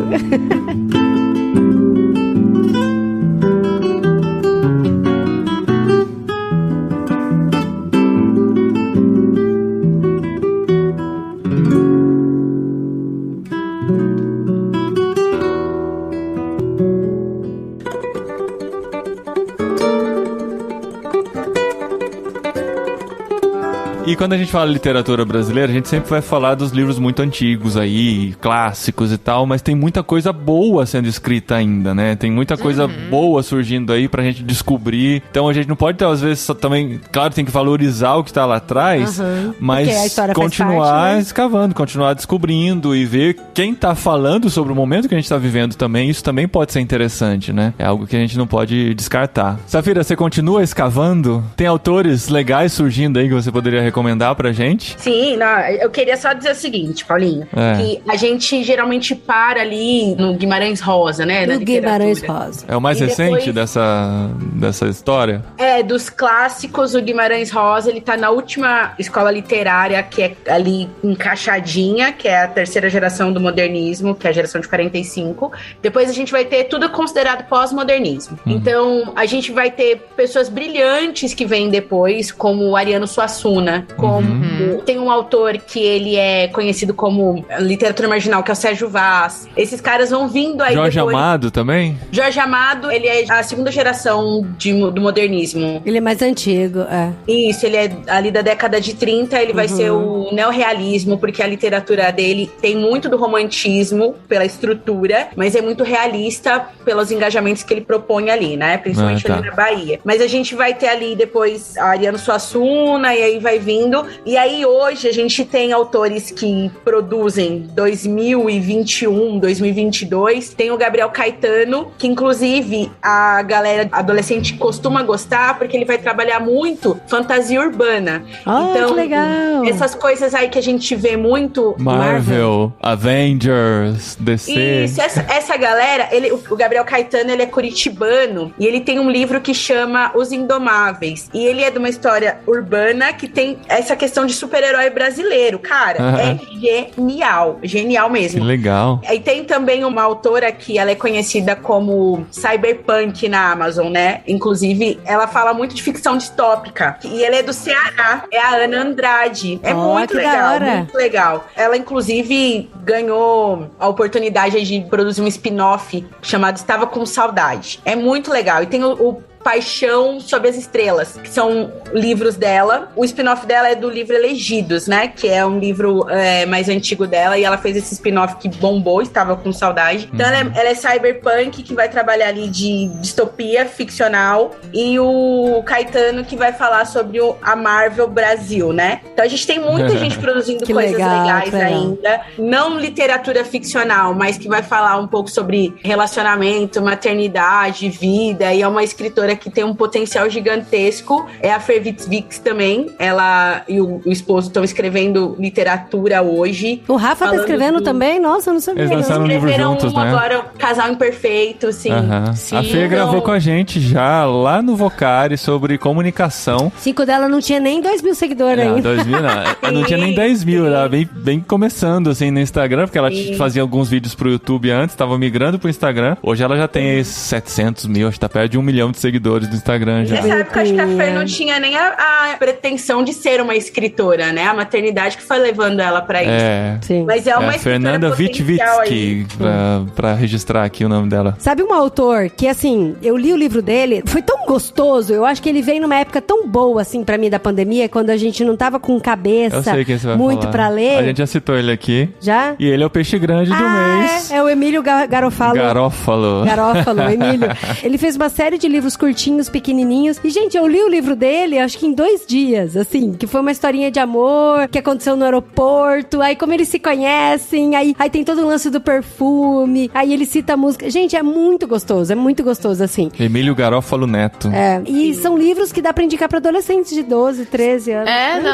[SPEAKER 1] E quando a gente fala literatura brasileira, a gente sempre vai falar dos livros muito antigos aí, clássicos e tal, mas tem muita coisa boa sendo escrita ainda, né? Tem muita coisa boa surgindo aí pra gente descobrir. Então a gente não pode, às vezes, só também, claro, tem que valorizar o que tá lá atrás, mas continuar escavando, continuar descobrindo e ver quem tá falando sobre o momento que a gente tá vivendo também. Isso também pode ser interessante, né? É algo que a gente não pode descartar. Safira, você continua escavando? Tem autores legais surgindo aí que você poderia recomendar pra gente?
[SPEAKER 4] Sim, não, eu queria só dizer o seguinte, Paulinho, que a gente geralmente para ali no Guimarães Rosa, né?
[SPEAKER 2] No Guimarães Rosa.
[SPEAKER 1] É o mais recente dessa história?
[SPEAKER 4] É, dos clássicos, o Guimarães Rosa, ele tá na última escola literária, que é ali encaixadinha, que é a terceira geração do modernismo, que é a geração de 45. Depois a gente vai ter tudo considerado pós-modernismo. Então, a gente vai ter pessoas brilhantes que vêm depois, como o Ariano Suassuna, tem um autor que ele é conhecido como literatura marginal, que é o Sérgio Vaz. Esses caras vão vindo aí
[SPEAKER 1] Jorge
[SPEAKER 4] depois.
[SPEAKER 1] Amado também?
[SPEAKER 4] Jorge Amado, ele é a segunda geração do modernismo.
[SPEAKER 2] Ele é mais antigo,
[SPEAKER 4] Isso, ele é ali da década de 30, ele vai ser o neorrealismo, porque a literatura dele tem muito do romantismo pela estrutura, mas é muito realista pelos engajamentos que ele propõe ali, né? Principalmente ali na Bahia. Mas a gente vai ter ali depois a Ariano Suassuna, e aí vai vindo. E aí hoje a gente tem autores que produzem 2021, 2022. Tem o Gabriel Caetano, que inclusive a galera adolescente costuma gostar, porque ele vai trabalhar muito fantasia urbana. Então,
[SPEAKER 2] que legal!
[SPEAKER 4] Essas coisas aí que a gente vê muito...
[SPEAKER 1] Marvel, Avengers, DC...
[SPEAKER 4] Isso, essa galera, o Gabriel Caetano, ele é curitibano, e ele tem um livro que chama Os Indomáveis. E ele é de uma história urbana que tem essa questão de super-herói brasileiro. Cara, é genial mesmo.
[SPEAKER 1] Que legal.
[SPEAKER 4] E tem também uma autora que ela é conhecida como Cyberpunk na Amazon, né? Inclusive, ela fala muito de ficção distópica. E ela é do Ceará, é a Ana Andrade. É muito legal, muito legal. Ela, inclusive, ganhou a oportunidade de produzir um spin-off chamado Estava com Saudade. É muito legal. E tem o Paixão Sob as Estrelas, que são livros dela. O spin-off dela é do livro Elegidos, né? Que é um livro mais antigo dela, e ela fez esse spin-off que bombou, estava com saudade. Então ela é cyberpunk, que vai trabalhar ali de distopia ficcional, e o Caetano que vai falar sobre a Marvel Brasil, né? Então a gente tem muita gente produzindo coisas legais ainda. Não literatura ficcional, mas que vai falar um pouco sobre relacionamento, maternidade, vida, e é uma escritora que tem um potencial gigantesco. É a Fer Vitzvix também. Ela e o esposo estão escrevendo literatura hoje.
[SPEAKER 2] O Rafa tá escrevendo também? Nossa, eu não sabia.
[SPEAKER 1] Eles lançaram um livro juntos, né?
[SPEAKER 4] Agora, Casal Imperfeito, sim.
[SPEAKER 1] A Fê gravou com a gente já lá no Vocari sobre comunicação.
[SPEAKER 2] 5 dela não tinha nem 2 mil seguidores ainda.
[SPEAKER 1] 2 mil não. Não tinha nem 10 mil. Ela bem começando assim no Instagram, porque ela fazia alguns vídeos pro YouTube antes, tava migrando pro Instagram. Hoje ela já tem 700 mil, acho que tá perto de 1 milhão de seguidores no Instagram já.
[SPEAKER 4] Nessa época, acho que a Fer não tinha nem a pretensão de ser uma escritora, né? A maternidade que foi levando ela pra isso.
[SPEAKER 2] Sim.
[SPEAKER 4] Mas é uma escritora
[SPEAKER 1] Fernanda Vitvitsky, pra registrar aqui o nome dela.
[SPEAKER 2] Sabe um autor que, assim, eu li o livro dele, foi tão gostoso, eu acho que ele veio numa época tão boa, assim, pra mim, da pandemia, quando a gente não tava com cabeça muito falar. Pra ler.
[SPEAKER 1] A gente já citou ele aqui.
[SPEAKER 2] Já?
[SPEAKER 1] E ele é o peixe grande do mês.
[SPEAKER 2] É o Emílio Garófalo, Emílio. Ele fez uma série de livros curtinhos, pequenininhos. E, gente, eu li o livro dele, acho que em 2 dias, assim, que foi uma historinha de amor, que aconteceu no aeroporto, aí como eles se conhecem, aí tem todo o lance do perfume, aí ele cita a música. Gente, é muito gostoso, assim.
[SPEAKER 1] Emílio Garófalo Neto.
[SPEAKER 2] E são livros que dá pra indicar pra adolescentes de 12, 13 anos.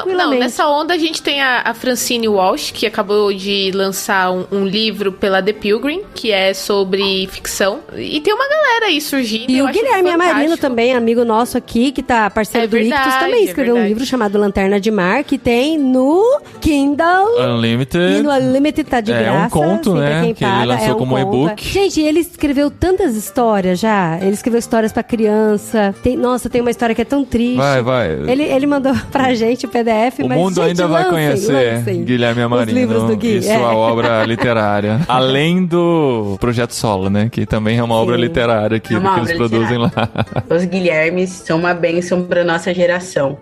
[SPEAKER 3] Não, nessa onda a gente tem a Francine Walsh, que acabou de lançar um livro pela The Pilgrim, que é sobre ficção. E tem uma galera aí surgindo.
[SPEAKER 2] E o Guilherme Amarino também, amigo nosso aqui, que tá parceiro do Ictus, também escreveu um livro chamado Lanterna de Mar, que tem no Kindle
[SPEAKER 1] Unlimited.
[SPEAKER 2] E no Unlimited tá de graça.
[SPEAKER 1] É um conto,
[SPEAKER 2] assim,
[SPEAKER 1] né? Que ele lançou como e-book.
[SPEAKER 2] Gente, ele escreveu tantas histórias já. Ele escreveu histórias pra criança. Tem uma história que é tão triste.
[SPEAKER 1] Vai.
[SPEAKER 2] Ele mandou pra gente o PDF,
[SPEAKER 1] o
[SPEAKER 2] mas
[SPEAKER 1] mundo ainda vai conhecer Guilherme Amarino e sua obra literária. Além do Projeto Solo, né? Que também é uma obra literária que eles produzem lá.
[SPEAKER 4] Os Guilhermes são uma bênção pra nossa geração.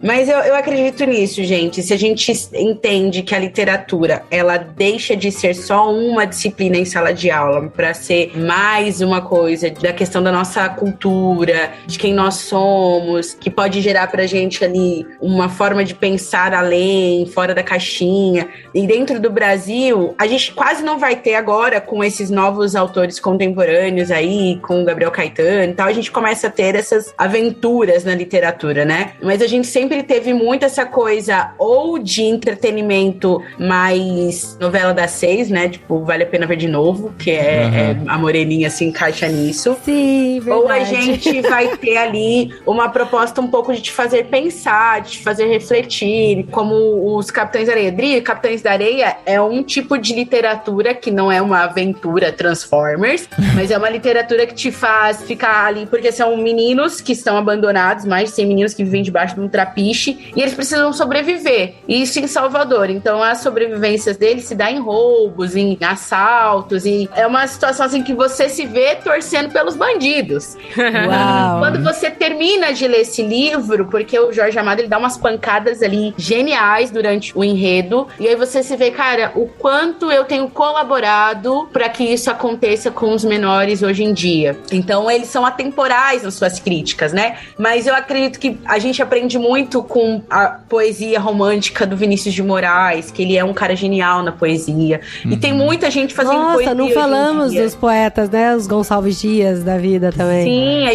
[SPEAKER 4] Mas eu acredito nisso, gente. Se a gente entende que a literatura, ela deixa de ser só uma disciplina em sala de aula pra ser mais uma coisa da questão da nossa cultura, de quem nós somos, que pode gerar pra gente ali uma forma de pensar além, fora da caixinha. E dentro do Brasil, a gente quase não vai ter agora, com esses novos autores contemporâneos aí, com o Gabriel Caetano e tal, a gente começa a ter essas aventuras na literatura, né? Mas a gente sempre teve muito essa coisa ou de entretenimento mais novela das 6, né? Tipo, Vale a Pena Ver de Novo, que a Moreninha se encaixa nisso.
[SPEAKER 2] Sim, verdade.
[SPEAKER 4] Ou a gente vai ter ali uma proposta um pouco de te fazer pensar, de te fazer refletir, como os Capitães da Areia. Dri, Capitães da Areia é um tipo de literatura que não é uma aventura Transformers, mas é uma literatura que te faz ficar ali, porque são meninos que estão abandonados, mais de 100 meninos que vivem debaixo de um trapiche, e eles precisam sobreviver. Isso em Salvador. Então as sobrevivências deles se dá em roubos, em assaltos, e é uma situação assim que você se vê torcendo pelos bandidos.
[SPEAKER 2] Uau.
[SPEAKER 4] Quando você termina de ler esse livro, porque o Jorge Amado, ele dá umas pancadas ali geniais durante o enredo, e aí você se vê, cara, o quanto eu tenho colaborado para que isso aconteça com os menores hoje em dia. Então eles são atemporais nas suas críticas, né? Mas eu acredito que a gente aprende muito com a poesia romântica do Vinícius de Moraes, que ele é um cara genial na poesia. E tem muita gente fazendo poesia.
[SPEAKER 2] Nossa, não falamos dos poetas, né? Os Gonçalves Dias da vida também.
[SPEAKER 4] Sim,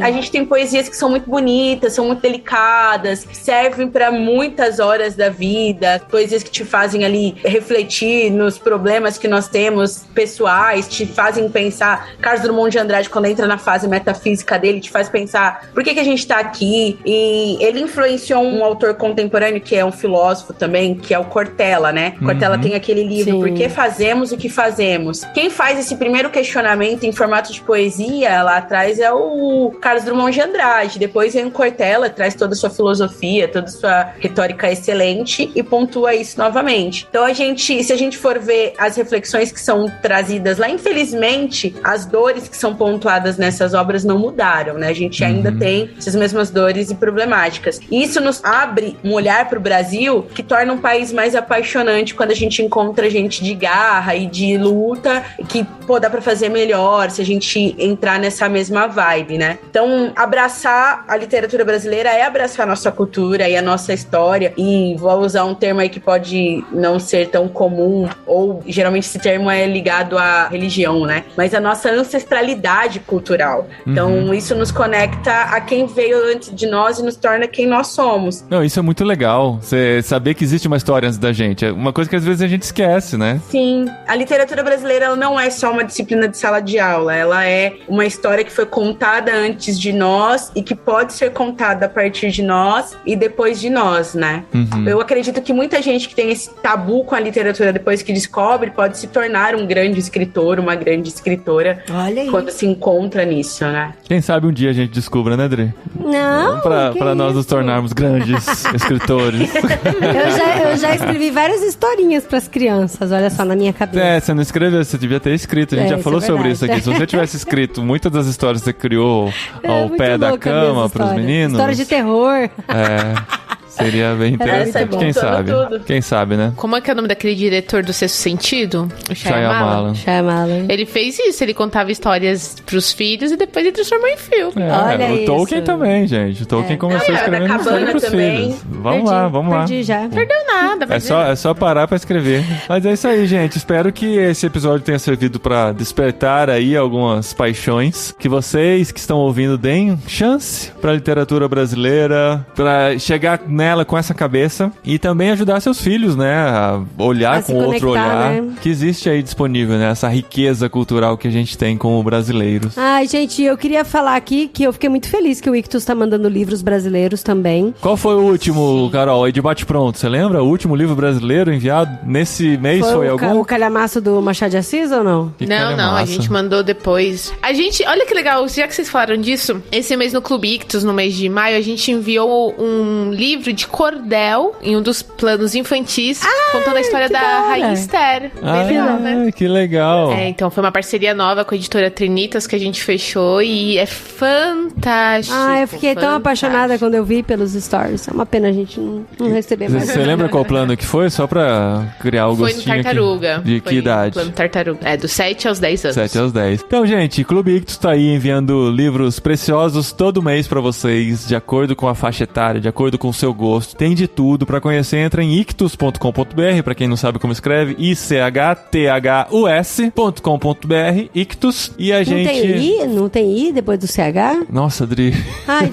[SPEAKER 4] a gente tem poesias que são muito bonitas, são muito delicadas, servem para muitas horas da vida, poesias que te fazem ali refletir nos problemas que nós temos pessoais, te fazem pensar. Carlos Drummond de Andrade, quando entra na fase metafísica dele, te faz pensar por que a gente tá aqui. E ele influenciou um autor contemporâneo que é um filósofo também, que é o Cortella, né? Cortella tem aquele livro, Por que fazemos o que fazemos? Quem faz esse primeiro questionamento em formato de poesia lá atrás é o Carlos Drummond de Andrade. Depois vem o Cortella, traz toda a sua filosofia, toda a sua retórica excelente e pontua isso novamente. Então se a gente for ver as reflexões que são trazidas lá, infelizmente, as dores que são pontuadas nessas obras não mudaram, né? A gente ainda tem essas mesmas dores e problemáticas. E isso nos abre um olhar para o Brasil que torna um país mais apaixonante quando a gente encontra gente de garra e de luta, que, pô, dá pra fazer melhor se a gente entrar nessa mesma vibe, né? Então, abraçar a literatura brasileira é abraçar a nossa cultura e a nossa história, e vou usar um termo aí que pode não ser tão comum, ou geralmente esse termo é ligado à religião, né? Mas a nossa ancestralidade cultural. Então, isso nos conecta a quem veio antes de nós e nos torna quem nós somos.
[SPEAKER 1] Não, isso é muito legal, você saber que existe uma história antes da gente. É uma coisa que às vezes a gente esquece, né?
[SPEAKER 4] Sim, a literatura brasileira ela não é só uma disciplina de sala de aula, ela é uma história que foi contada antes de nós e que pode ser contada a partir de nós e depois de nós, né? Eu acredito que muita gente que tem esse tabu com a literatura depois que descobre pode se tornar um grande escritor, uma grande escritora.
[SPEAKER 2] Olha aí.
[SPEAKER 4] Quando se encontra nisso, né?
[SPEAKER 1] Quem sabe um dia a gente descubra, né, Dri?
[SPEAKER 2] Não,
[SPEAKER 1] Pra nós nos tornarmos grandes escritores.
[SPEAKER 2] Eu já escrevi várias historinhas pras crianças, olha só, na minha cabeça.
[SPEAKER 1] Você não escreveu, você devia ter escrito. A gente já falou sobre isso aqui. Se você tivesse escrito muitas das histórias que você criou ao pé da cama pros meninos...
[SPEAKER 2] História de terror.
[SPEAKER 1] Seria bem interessante. Quem sabe? Quem sabe, né?
[SPEAKER 3] Como é que é o nome daquele diretor do Sexto Sentido? O Shyamalan. Ele fez isso, ele contava histórias pros filhos e depois ele transformou em filme.
[SPEAKER 2] Olha
[SPEAKER 1] o Tolkien
[SPEAKER 2] isso.
[SPEAKER 1] também, gente. O Tolkien começou escrevendo história pros filhos. Vamos lá.
[SPEAKER 2] Perdi já.
[SPEAKER 3] Perdeu nada.
[SPEAKER 1] É só parar pra escrever. Mas é isso aí, gente. Espero que esse episódio tenha servido pra despertar aí algumas paixões. Que vocês que estão ouvindo deem chance pra literatura brasileira, pra chegar nela com essa cabeça e também ajudar seus filhos, né, a olhar com outro olhar, né? Que existe aí disponível, né, essa riqueza cultural que a gente tem como brasileiros.
[SPEAKER 2] Ai, gente, eu queria falar aqui que eu fiquei muito feliz que o Ictus tá mandando livros brasileiros também.
[SPEAKER 1] Qual foi o último, Carol, aí de bate-pronto? Você lembra? O último livro brasileiro enviado nesse mês foi algum?
[SPEAKER 2] O calhamaço do Machado de Assis ou não?
[SPEAKER 3] Não, a gente mandou depois. Olha que legal, já que vocês falaram disso, esse mês no Clube Ictus, no mês de maio, a gente enviou um livro de cordel em um dos planos infantis, contando a história da Rainha Esther. Bem legal, né?
[SPEAKER 1] Que legal.
[SPEAKER 3] Então foi uma parceria nova com a editora Trinitas que a gente fechou e é fantástico.
[SPEAKER 2] Eu fiquei tão apaixonada quando eu vi pelos stories. É uma pena a gente não receber mais.
[SPEAKER 1] Você lembra qual plano que foi? Só pra criar o gostinho.
[SPEAKER 3] Foi no Tartaruga.
[SPEAKER 1] De que idade?
[SPEAKER 3] Plano Tartaruga. Dos 7 aos 10 anos.
[SPEAKER 1] 7 aos 10. Então, gente, Clube Ictus tá aí enviando livros preciosos todo mês pra vocês, de acordo com a faixa etária, de acordo com o seu gosto. Tem de tudo. Pra conhecer, entra em ictus.com.br. Pra quem não sabe como escreve, ICHTHUS.com.br, Ictus. E a gente...
[SPEAKER 2] Não tem I depois do CH?
[SPEAKER 1] Nossa, Dri.
[SPEAKER 2] Ai,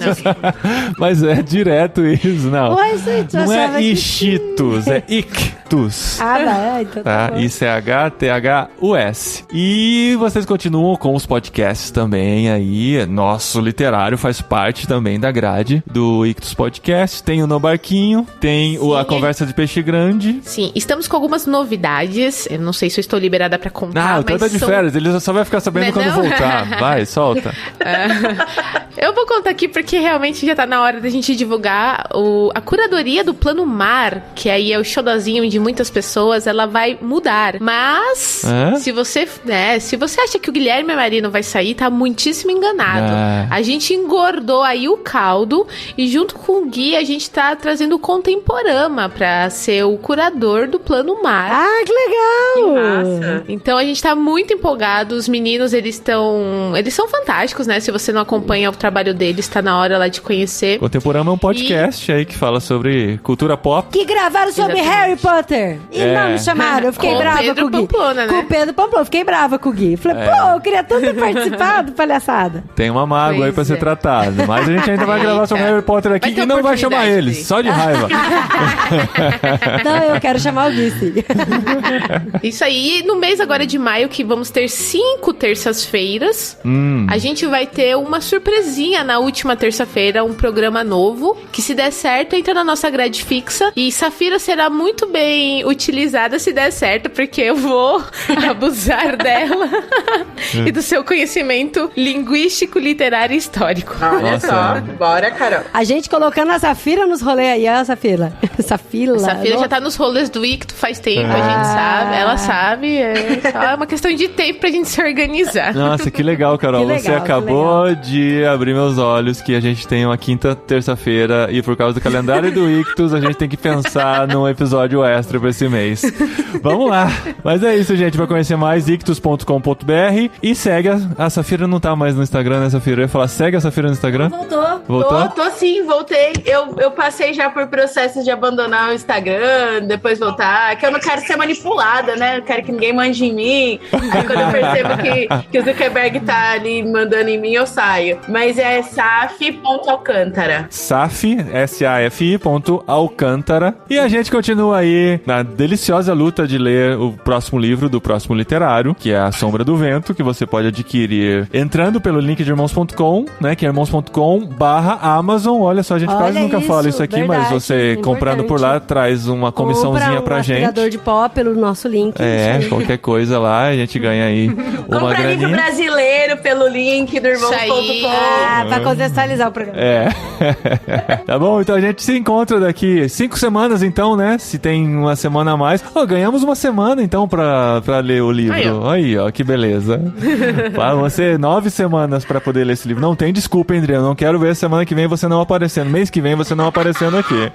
[SPEAKER 1] Mas é direto isso, não.
[SPEAKER 2] Ué, gente,
[SPEAKER 1] não é Ichitus, é Ictus.
[SPEAKER 2] Então
[SPEAKER 1] tá bom. ICHTHUS. E vocês continuam com os podcasts também aí. Nosso literário faz parte também da grade do Ictus Podcast. Tem o No Barquinho, tem a Conversa de Peixe Grande.
[SPEAKER 3] Sim, estamos com algumas novidades. Eu não sei se eu estou liberada pra contar,
[SPEAKER 1] mas tá de férias, ele só vai ficar sabendo quando voltar. Vai, solta.
[SPEAKER 3] Eu vou contar aqui porque realmente já tá na hora da gente divulgar a curadoria do Plano Mar, que aí é o xodozinho de muitas pessoas, ela vai mudar. Mas, se você acha que o Guilherme Marino vai sair, tá muitíssimo enganado. A gente engordou aí o caldo e junto com o Gui, a gente tá trazendo o Contemporama pra ser o curador do Plano Mar.
[SPEAKER 2] Que legal!
[SPEAKER 4] Que massa!
[SPEAKER 3] Então a gente tá muito empolgado, os meninos, eles são fantásticos, né? Se você não acompanha o trabalho deles, tá na hora lá de conhecer.
[SPEAKER 1] Contemporama é um podcast aí que fala sobre cultura pop.
[SPEAKER 2] Que gravaram sobre Harry Potter. E não me chamaram, eu fiquei brava com o Gui.
[SPEAKER 3] Pamplona, né?
[SPEAKER 2] Com o Pedro Pamplona, eu fiquei brava com o Gui. Falei, eu queria tanto ter participado, palhaçada.
[SPEAKER 1] Tem uma mágoa aí pra ser tratada. Mas a gente ainda vai gravar sobre Harry Potter aqui e não vai chamar eles, só de raiva.
[SPEAKER 2] Não, eu quero chamar o Gui, sim.
[SPEAKER 3] Isso aí, e no mês agora de maio, que vamos ter 5 terças-feiras, a gente vai ter uma surpresinha na última terça-feira, um programa novo, que se der certo, entra na nossa grade fixa, e Safira será muito bem bem utilizada se der certo, porque eu vou abusar dela e do seu conhecimento linguístico, literário e histórico.
[SPEAKER 4] Olha só, bora, Carol.
[SPEAKER 2] A gente colocando a Safira nos rolês aí, ó, Safira. Safira
[SPEAKER 3] já tá nos rolês do Icto faz tempo, a gente sabe, ela sabe, só é uma questão de tempo pra gente se organizar.
[SPEAKER 1] Nossa, que legal, Carol.
[SPEAKER 2] Que legal,
[SPEAKER 1] você acabou de abrir meus olhos que a gente tem uma quinta terça-feira e por causa do calendário do Ictus, a gente tem que pensar num episódio extra pra esse mês. Vamos lá. Mas é isso, gente. Pra conhecer mais, ictus.com.br e segue a Safira não tá mais no Instagram, né, Safira? Eu ia falar, segue a Safira no Instagram? Voltou?
[SPEAKER 4] Tô sim, voltei. Eu passei já por processos de abandonar o Instagram, depois voltar, que eu não quero ser manipulada, né? Eu quero que ninguém mande em mim. Aí quando eu percebo que o Zuckerberg tá ali mandando em mim, eu saio. Mas é saf.alcântara.
[SPEAKER 1] Safi, S-A-F-I, Alcântara. E a gente continua aí na deliciosa luta de ler o próximo livro do próximo literário, que é A Sombra do Vento, que você pode adquirir entrando pelo link de irmãos.com, né? Que é irmãos.com/Amazon. Olha só, a gente quase nunca fala isso aqui, verdade, mas você comprando por lá traz uma comissãozinha pra gente.
[SPEAKER 2] Aspirador de pó pelo nosso link.
[SPEAKER 1] Qualquer coisa lá, a gente ganha aí uma
[SPEAKER 4] graninha. Compra livro brasileiro pelo link do irmãos.com.
[SPEAKER 2] Pra contextualizar o programa.
[SPEAKER 1] Tá bom? Então a gente se encontra daqui 5 semanas, então, né? Se tem uma semana a mais. Ganhamos uma semana, então, pra ler o livro. Aí, ó, que beleza. Você 9 semanas pra poder ler esse livro. Não tem desculpa, hein, André? Eu não quero ver semana que vem você não aparecendo. Mês que vem você não aparecendo aqui.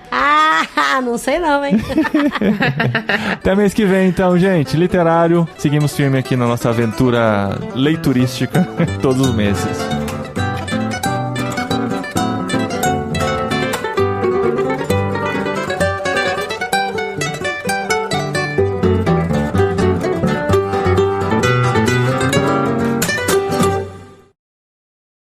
[SPEAKER 2] Não sei não, hein?
[SPEAKER 1] Até mês que vem, então, gente. Literário. Seguimos firme aqui na nossa aventura leiturística todos os meses.